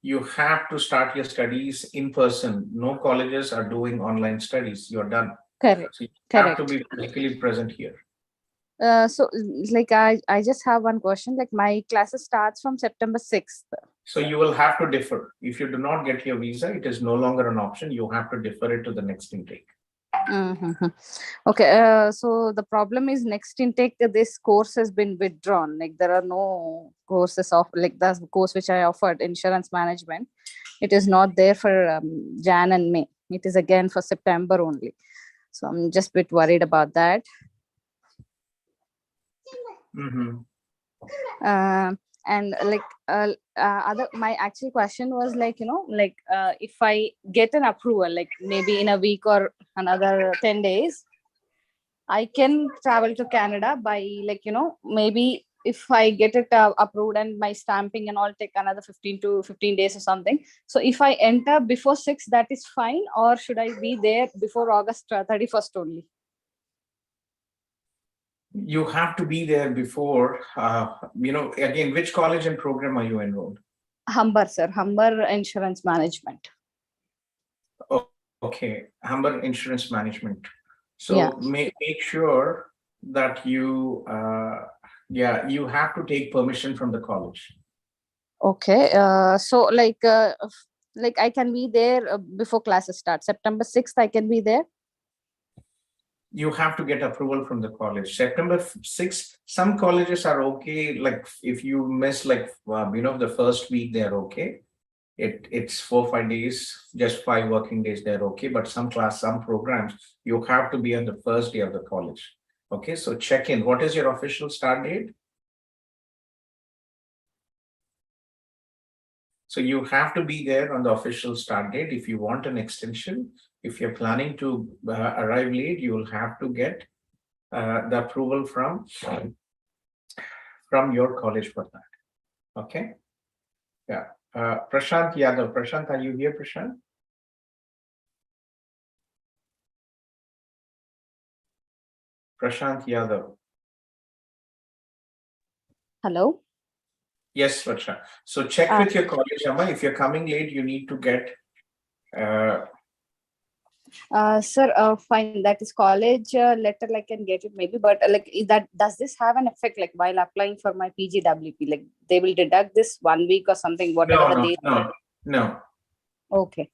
Speaker 1: You have to start your studies in person. No colleges are doing online studies. You're done.
Speaker 15: Correct.
Speaker 1: So you have to be physically present here.
Speaker 15: So, like, I just have one question. Like, my classes starts from September 6th.
Speaker 1: So you will have to defer. If you do not get your visa, it is no longer an option. You have to defer it to the next intake.
Speaker 15: Okay. So the problem is, next intake, this course has been withdrawn. Like, there are no courses of, like, the course which I offered, insurance management. It is not there for Jan and May. It is again for September only. So I'm just a bit worried about that. And like, my actual question was, like, if I get an approval, like maybe in a week or another 10 days, I can travel to Canada by, like, maybe if I get it approved and my stamping and all take another 15 days or something. So if I enter before 6, that is fine, or should I be there before August 31st only?
Speaker 1: You have to be there before, again, which college and program are you enrolled?
Speaker 15: Humber, sir. Humber Insurance Management.
Speaker 1: Oh, okay. Humber Insurance Management. So make sure that you, you have to take permission from the college.
Speaker 15: Okay. So like I can be there before classes start. September 6th, I can be there.
Speaker 1: You have to get approval from the college. September 6th, some colleges are okay. Like if you miss, like, the first week, they're okay. It's 4 or 5 days, just 5 working days, they're okay. But some programs, you have to be on the first day of the college. Okay, so check in. What is your official start date? So you have to be there on the official start date. If you want an extension, if you're planning to arrive late, you will have to get the approval from your college for that. Okay. Yeah. Prashant Yadav. Prashant, are you here, Prashant? Prashant Yadav.
Speaker 15: Hello.
Speaker 1: Yes, Prashant. So check with your college, Amma. If you're coming late, you need to get.
Speaker 15: Sir, fine. That is college letter. I can get it maybe, but like that, does this have an effect? Like while applying for my PGWP, like they will deduct this 1 week or something, whatever the date.
Speaker 1: No.
Speaker 15: Okay.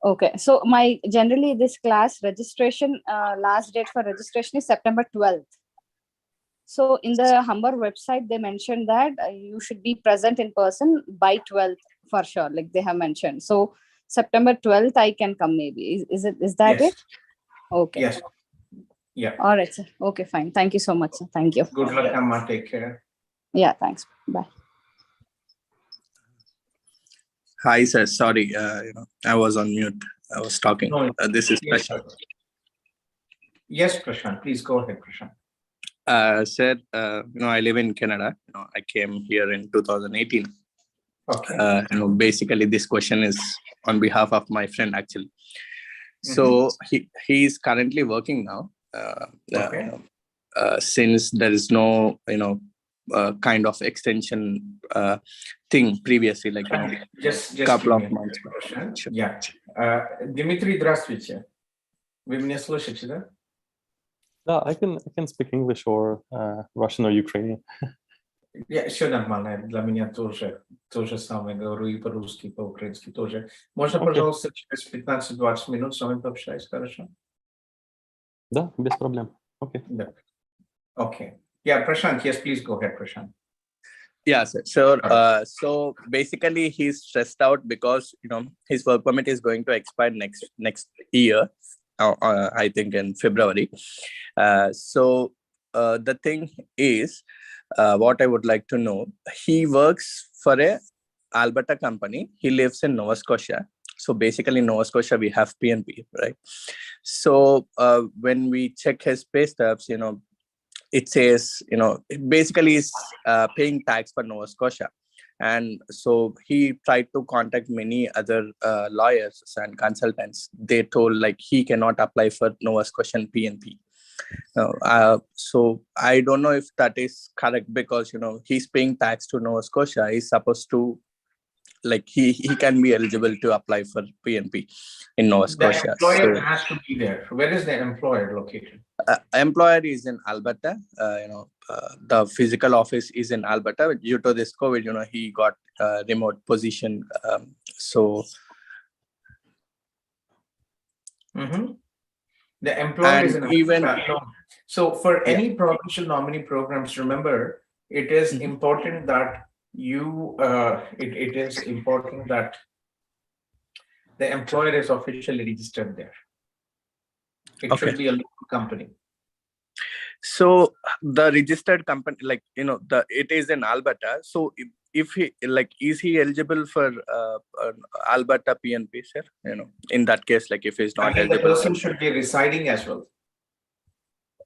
Speaker 15: Okay. So my generally this class registration last date for registration is September 12th. So in the Humber website, they mentioned that you should be present in person by 12th for sure. Like they have mentioned. So September 12th, I can come maybe. Is that
Speaker 1: yes.
Speaker 15: it? Okay.
Speaker 1: Yes. Yeah.
Speaker 15: All right, sir. Okay, fine. Thank you so much, sir. Thank you.
Speaker 1: Good luck, Amma. Take care.
Speaker 15: Yeah, thanks. Bye.
Speaker 16: Hi, sir. Sorry, I was on mute. I was talking.
Speaker 1: No,
Speaker 16: This is
Speaker 1: yes,
Speaker 16: Prashant.
Speaker 1: Yes, Prashant. Please go ahead, Prashant.
Speaker 16: Sir, I live in Canada. I came here in 2018.
Speaker 1: Okay.
Speaker 16: Basically, this question is on behalf of my friend, actually. So he is currently working now.
Speaker 1: Okay.
Speaker 16: Since there is no, kind of extension thing previously, like
Speaker 1: just
Speaker 16: couple
Speaker 1: give
Speaker 16: of
Speaker 1: me
Speaker 16: months
Speaker 1: a
Speaker 16: back.
Speaker 1: question.
Speaker 16: Sure.
Speaker 1: Yeah. Дмитрий, здравствуйте. Вы меня слышите, да?
Speaker 17: Да, I can speak English or Russian or Ukrainian.
Speaker 1: Я все нормально. Для меня тоже то же самое. Говорю и по-русски, и по-украински тоже. Можно,
Speaker 17: Okay.
Speaker 1: пожалуйста, через 15-20 минут с вами пообщаюсь, хорошо?
Speaker 17: Да, без проблем. Okay.
Speaker 1: Да. Okay. Yeah, Prashant. Yes, please go ahead, Prashant.
Speaker 16: Yeah, sir. So basically he's stressed out because his work permit is going to expire next year, I think in February. So the thing is, what I would like to know, he works for a Alberta company. He lives in Nova Scotia. So basically in Nova Scotia we have PNP, right? So when we check his pay stubs, it says, basically is paying tax for Nova Scotia. And so he tried to contact many other lawyers and consultants. They told like he cannot apply for Nova Scotian PNP. So I don't know if that is correct, because, he's paying tax to Nova Scotia. He's supposed to, like, he can be eligible to apply for PNP in Nova Scotia.
Speaker 1: The employer has to be there. Where is the employer located?
Speaker 16: Employer is in Alberta. The physical office is in Alberta. Due to this COVID, he got a remote position.
Speaker 1: The employer is in
Speaker 16: even
Speaker 1: Alberta. So for any provincial nominee programs, remember, it is important that it is important that the employer is officially registered there. It should be a local company.
Speaker 16: So the registered company, like, it is in Alberta. So if he, like, is he eligible for Alberta PNP, sir? In that case, like, if he's not eligible,
Speaker 1: the person should be residing as well.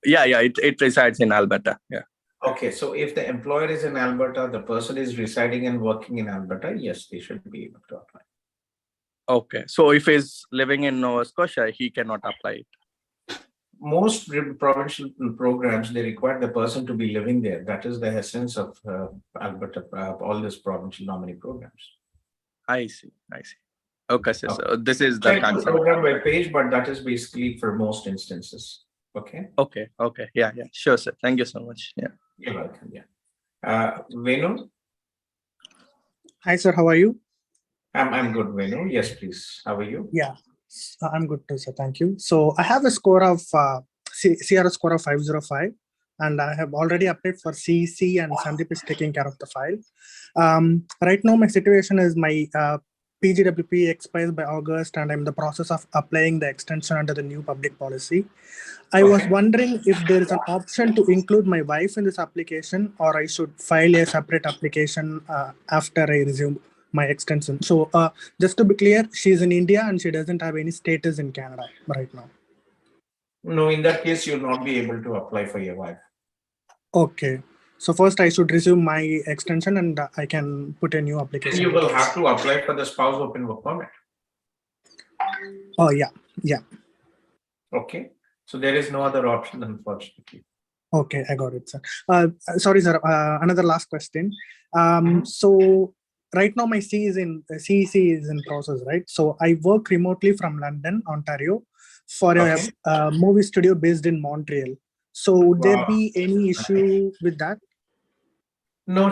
Speaker 16: Yeah, it resides in Alberta. Yeah.
Speaker 1: Okay, so if the employer is in Alberta, the person is residing and working in Alberta, yes, they should be able to apply.
Speaker 16: Okay, so if he's living in Nova Scotia, he cannot apply it.
Speaker 1: Most provincial programs, they require the person to be living there. That is the essence of Alberta, all these provincial nominee programs.
Speaker 16: I see. Okay, sir.
Speaker 1: Okay.
Speaker 16: So this is the
Speaker 1: Check the
Speaker 16: concept.
Speaker 1: program web page, but that is basically for most instances. Okay.
Speaker 16: Okay. Yeah. Sure, sir. Thank you so much. Yeah.
Speaker 1: You're welcome. Yeah. Venu?
Speaker 18: Hi, sir. How are you?
Speaker 1: I'm good, Venu. Yes, please. How are you?
Speaker 18: Yeah, I'm good too, sir. Thank you. So I have a score of CRS score of 505, and I have already applied for CEC, and Sandeep is taking care of the file. Right now, my situation is my PGWP expires by August, and I'm in the process of applying the extension under the new public policy. I was wondering if there is an option to include my wife in this application, or I should file a separate application after I resume my extension. So just to be clear, she's in India and she doesn't have any status in Canada right now.
Speaker 1: No, in that case, you'll not be able to apply for your wife.
Speaker 18: Okay. So first I should resume my extension and I can put a new application.
Speaker 1: You will have to apply for the spouse open work permit.
Speaker 18: Oh, yeah.
Speaker 1: Okay. So there is no other option, unfortunately.
Speaker 18: Okay, I got it, sir. Sorry, sir. Another last question. So right now my CEC is in process, right? So I work remotely from London, Ontario, for a movie studio based in Montreal. So would there be any issue with that?
Speaker 1: No,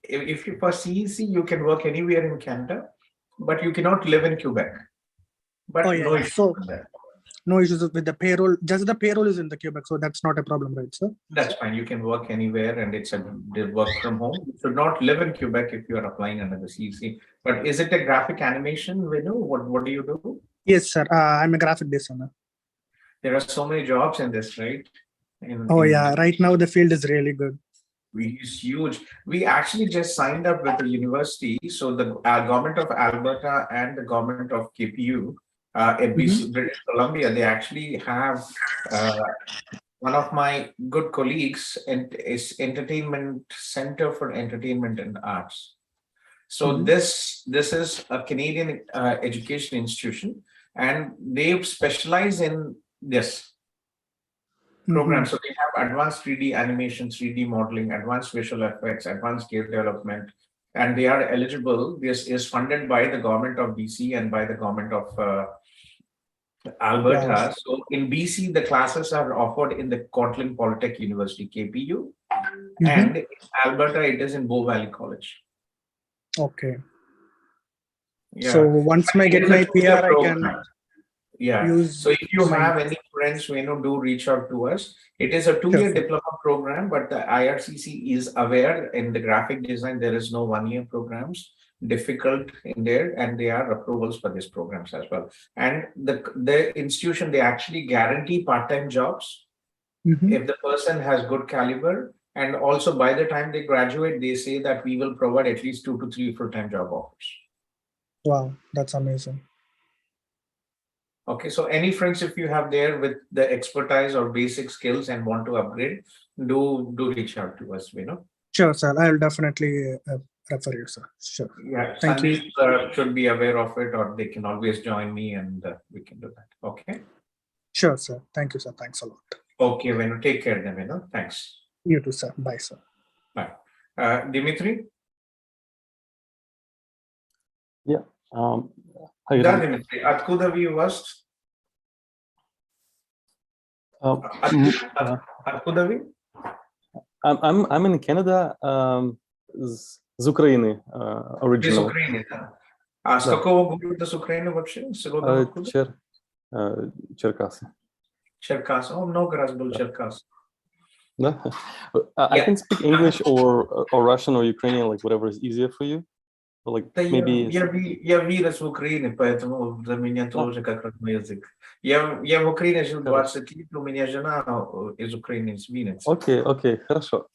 Speaker 1: if you for CEC, you can work anywhere in Canada, but you cannot live in Quebec. But no issue with that.
Speaker 18: No issues with the payroll. Just the payroll is in the Quebec, so that's not a problem, right, sir?
Speaker 1: That's fine. You can work anywhere, and it's a work from home. You should not live in Quebec if you are applying under the CEC. But is it a graphic animation, Vinu? What do you do?
Speaker 18: Yes, sir. I'm a graphic designer.
Speaker 1: There are so many jobs in this, right?
Speaker 18: Right now the field is really good.
Speaker 1: It's huge. We actually just signed up with the university. So the government of Alberta and the government of KPU, British Columbia, they actually have one of my good colleagues is Entertainment Center for Entertainment and Arts. So this is a Canadian education institution, and they specialize in this. programs. So they have advanced 3D animation, 3D modeling, advanced visual effects, advanced game development, and they are eligible. This is funded by the government of BC and by the government of Alberta.
Speaker 18: Wow.
Speaker 1: So in BC, the classes are offered in the Cortland Polytech University, KPU, and in Alberta, it is in Bow Valley College.
Speaker 18: Okay.
Speaker 1: Yeah.
Speaker 18: So once I get my PR, I can use.
Speaker 1: So if you
Speaker 18: my-
Speaker 1: have any friends, do reach out to us. It is a 2-year diploma program, but the IRCC is aware in the graphic design, there is no 1-year programs, difficult in there, and they are approvals for these programs as well. And the institution, they actually guarantee part-time jobs if the person has good caliber. And also by the time they graduate, they say that we will provide at least 2 to 3 full-time job offers.
Speaker 18: Wow, that's amazing.
Speaker 1: Okay, so any friends, if you have there with the expertise or basic skills and want to upgrade, do reach out to us,
Speaker 18: Sure, sir. I'll definitely refer you, sir. Sure.
Speaker 1: Yeah,
Speaker 18: Thank you.
Speaker 1: Sandeep should be aware of it, or they can always join me and we can do that. Okay.
Speaker 18: Sure, sir. Thank you, sir. Thanks a lot.
Speaker 1: Okay, take care then, Thanks.
Speaker 18: You too, sir. Bye, sir.
Speaker 1: Bye. Dimitri?
Speaker 17: Yeah.
Speaker 1: Да, Dimitri, откуда вы у вас? Откуда вы?
Speaker 17: I'm in Canada, з України, original.
Speaker 1: Из Украины, да. А с какого города с Украины вообще? С родом откуда?
Speaker 17: Черкасы.
Speaker 1: Черкас. Много раз был Черкас.
Speaker 17: Да? I can speak English or Russian or Ukrainian, like whatever is easier for you. Like maybe.
Speaker 1: Я вырос в Украине, поэтому для меня тоже как родной язык. Я в Украине жил 20 лет, у меня жена из України, з Вінниці.
Speaker 17: Окей, хорошо.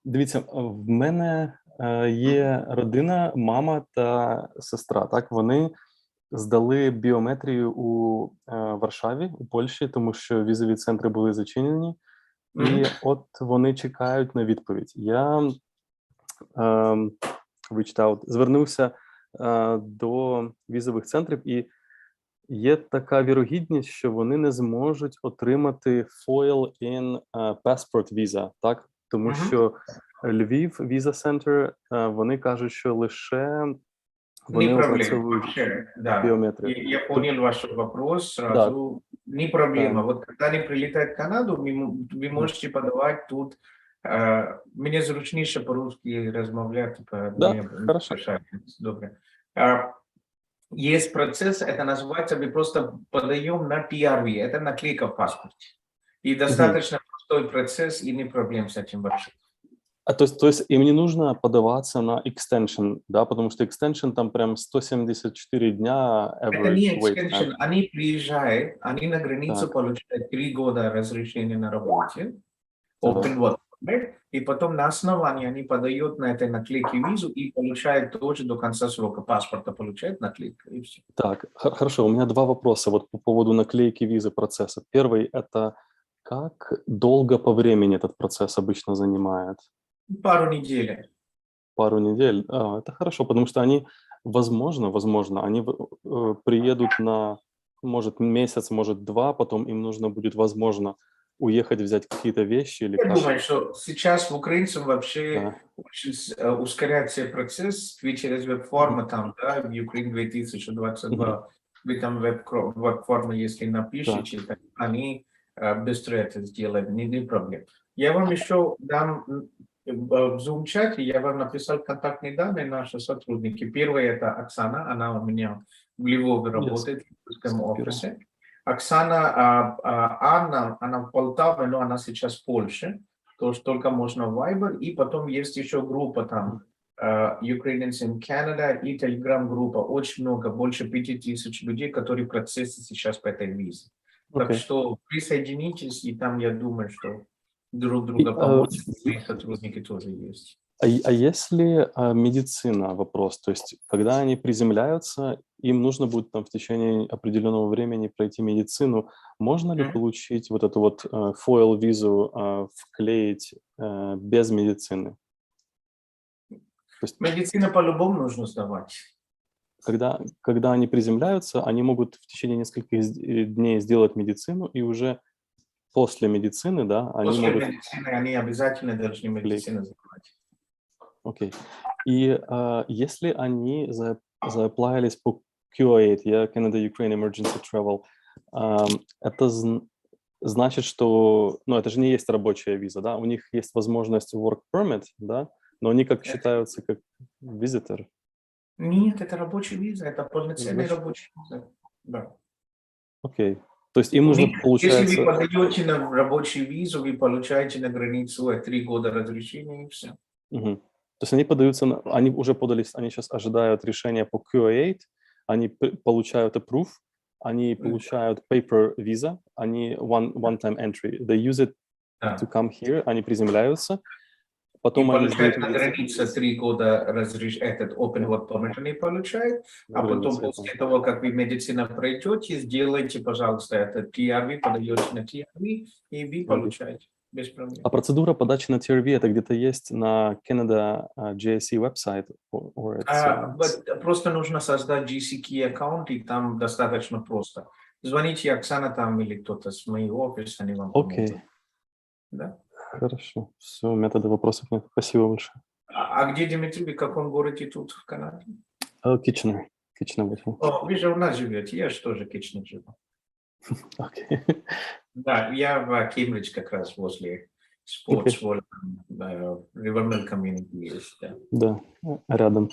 Speaker 17: Дивіться, в мене є родина, мама та сестра. Так, вони здали біометрію у Варшаві, у Польщі, тому що візові центри були зачинені. І от вони чекають на відповідь. Я звернувся до візових центрів, і є така вірогідність, що вони не зможуть отримати foil in passport visa, так? Тому що Львів Visa Center, вони кажуть, що лише вони опрацьовують биометрию.
Speaker 1: Я понял ваш вопрос сразу. Не проблема. Вот когда они прилетают в Канаду, вы можете подавать тут. Мне зручніше по-русски розмовляти.
Speaker 17: Хорошо.
Speaker 1: Добре. Есть процесс, это называется, мы просто подаем на PRV, это наклейка в паспорте. И достаточно простой процесс, и не проблем с этим вообще.
Speaker 17: То есть им не нужно подаваться на extension, да, потому что extension там прям 174 дня average.
Speaker 1: Это не extension, они приезжают, они на границу получают 3 года разрешения на работе, open work permit, и потом на основании они подают на этой наклейке визу и получают тоже до конца срока паспорта, получают наклейку, и все.
Speaker 17: Так, хорошо, у меня 2 вопроса вот по поводу наклейки визы процесса. Первый – это как долго по времени этот процесс обычно занимает?
Speaker 1: Пару недель.
Speaker 17: Пару недель. Это хорошо, потому что они, возможно, они приедут на, может, месяц, может, 2, потом им нужно будет, возможно, уехать, взять какие-то вещи или
Speaker 1: Я думаю, что сейчас в украинцам вообще очень ускоряет все процесс. Вы через веб-форму там, да, в Ukraine 2022, вы там веб-форму, если напишите, они быстро это сделают, не проблем. Я вам еще дам в Zoom-чате, я вам написал контактные данные наши сотрудники. Первая это Оксана, она у меня в Львове работает в русском офисе. Оксана, Анна, она в Полтаве, но она сейчас в Польше, тоже только можно в Viber. И потом есть еще группа там, Ukrainians in Canada, и Telegram-группа. Очень много, больше 5000 людей, которые в процессе сейчас по этой визе. Так что присоединитесь, и там я думаю, что друг друга помочь, и сотрудники тоже есть.
Speaker 17: А если медицина, вопрос, то есть когда они приземляются, им нужно будет там в течение определенного времени пройти медицину, можно ли получить вот эту вот foil-визу, вклеить без медицины?
Speaker 1: Есть, медицина по-любому нужно сдавать.
Speaker 17: Когда они приземляются, они могут в течение нескольких дней сделать медицину и уже после медицины, да, они
Speaker 1: После
Speaker 17: могут...
Speaker 1: медицины они обязательно должны медицину занимать.
Speaker 17: Окей. И если они зааплавились по Q8, Canada-Ukraine Emergency Travel, это значит, что, ну, это же не есть рабочая виза, да, у них есть возможность work permit, да, но они как считаются как visitor.
Speaker 1: Нет, это рабочая виза, это полноценная рабочая виза. Да.
Speaker 17: Окей. То есть им нужно, получается...
Speaker 1: Если вы подаете на рабочую визу, вы получаете на границу 3 года разрешения и все.
Speaker 17: Угу. То есть они подаются, они уже подались, они сейчас ожидают решения по QA8, они получают approve, они получают paper visa, они one-time entry. They use it to come here, они приземляются, потом
Speaker 1: и
Speaker 17: они
Speaker 1: получают
Speaker 17: сдают
Speaker 1: на границе 3 года этот open work permit они получают, а потом после того, как вы медицину пройдете, сделайте, пожалуйста, это TRV, подаете на TRV, и вы получаете. Без проблем.
Speaker 17: А процедура подачи на TRV это где-то есть на Canada GSE веб-сайт?
Speaker 1: Просто нужно создать GCK аккаунт, и там достаточно просто. Звоните Оксана там или кто-то с моего офиса, они вам помогут.
Speaker 17: Окей.
Speaker 1: Да?
Speaker 17: Хорошо. Все, метода вопросов нет. Спасибо большое.
Speaker 1: А где, Дмитрий, в каком городе тут, в Канаде?
Speaker 17: Kitchener.
Speaker 1: О, вы же у нас живете, я же тоже в Kitchener живу.
Speaker 17: Окей.
Speaker 1: Да, я в Кембридж как раз возле Sports Rivermill Community есть.
Speaker 17: Да, рядом.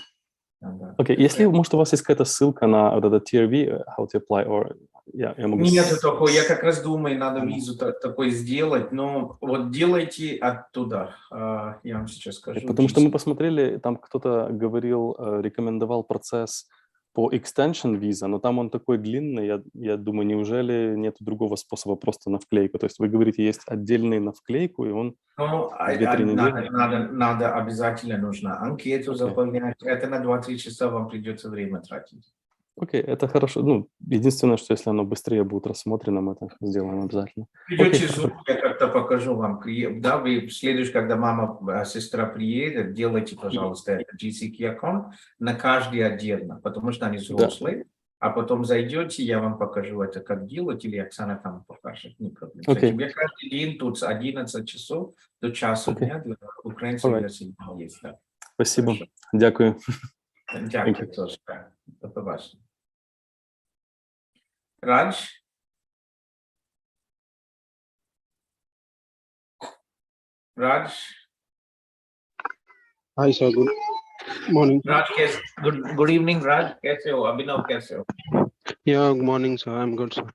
Speaker 1: Да.
Speaker 17: Окей, если, может, у вас есть какая-то ссылка на вот этот TRV, how to apply, or я могу...
Speaker 1: Нет такого, я как раз думаю, надо визу такой сделать, но вот делайте оттуда, я вам сейчас скажу.
Speaker 17: Потому что мы посмотрели, там кто-то говорил, рекомендовал процесс по extension виза, но там он такой длинный, я думаю, неужели нет другого способа просто на вклейку? То есть вы говорите, есть отдельный на вклейку, и он 2-3 недели?
Speaker 1: Надо обязательно нужно анкету заполнять, это на 2-3 часа вам придется время тратить.
Speaker 17: Окей, это хорошо. Ну, единственное, что если оно быстрее будет рассмотрено, мы это сделаем обязательно.
Speaker 1: Придете Zoom, я как-то покажу вам. Да, вы в следующий, когда мама, сестра приедет, делайте, пожалуйста, это GCK аккаунт на каждый отдельно, потому что они взрослые. А потом зайдете, я вам покажу это, как делать, или Оксана там покажет, не проблем. Я каждый день тут с 11 часов до часу дня для украинцев есть. Да.
Speaker 17: Спасибо. Дякую.
Speaker 1: Дякую тоже. До побачення. Raj? Raj?
Speaker 19: Hi, sir. Good morning.
Speaker 1: Raj, good evening, Raj. कैसे हो? अभिनव कैसे हो?
Speaker 19: Yeah, good morning, sir. I'm good, sir.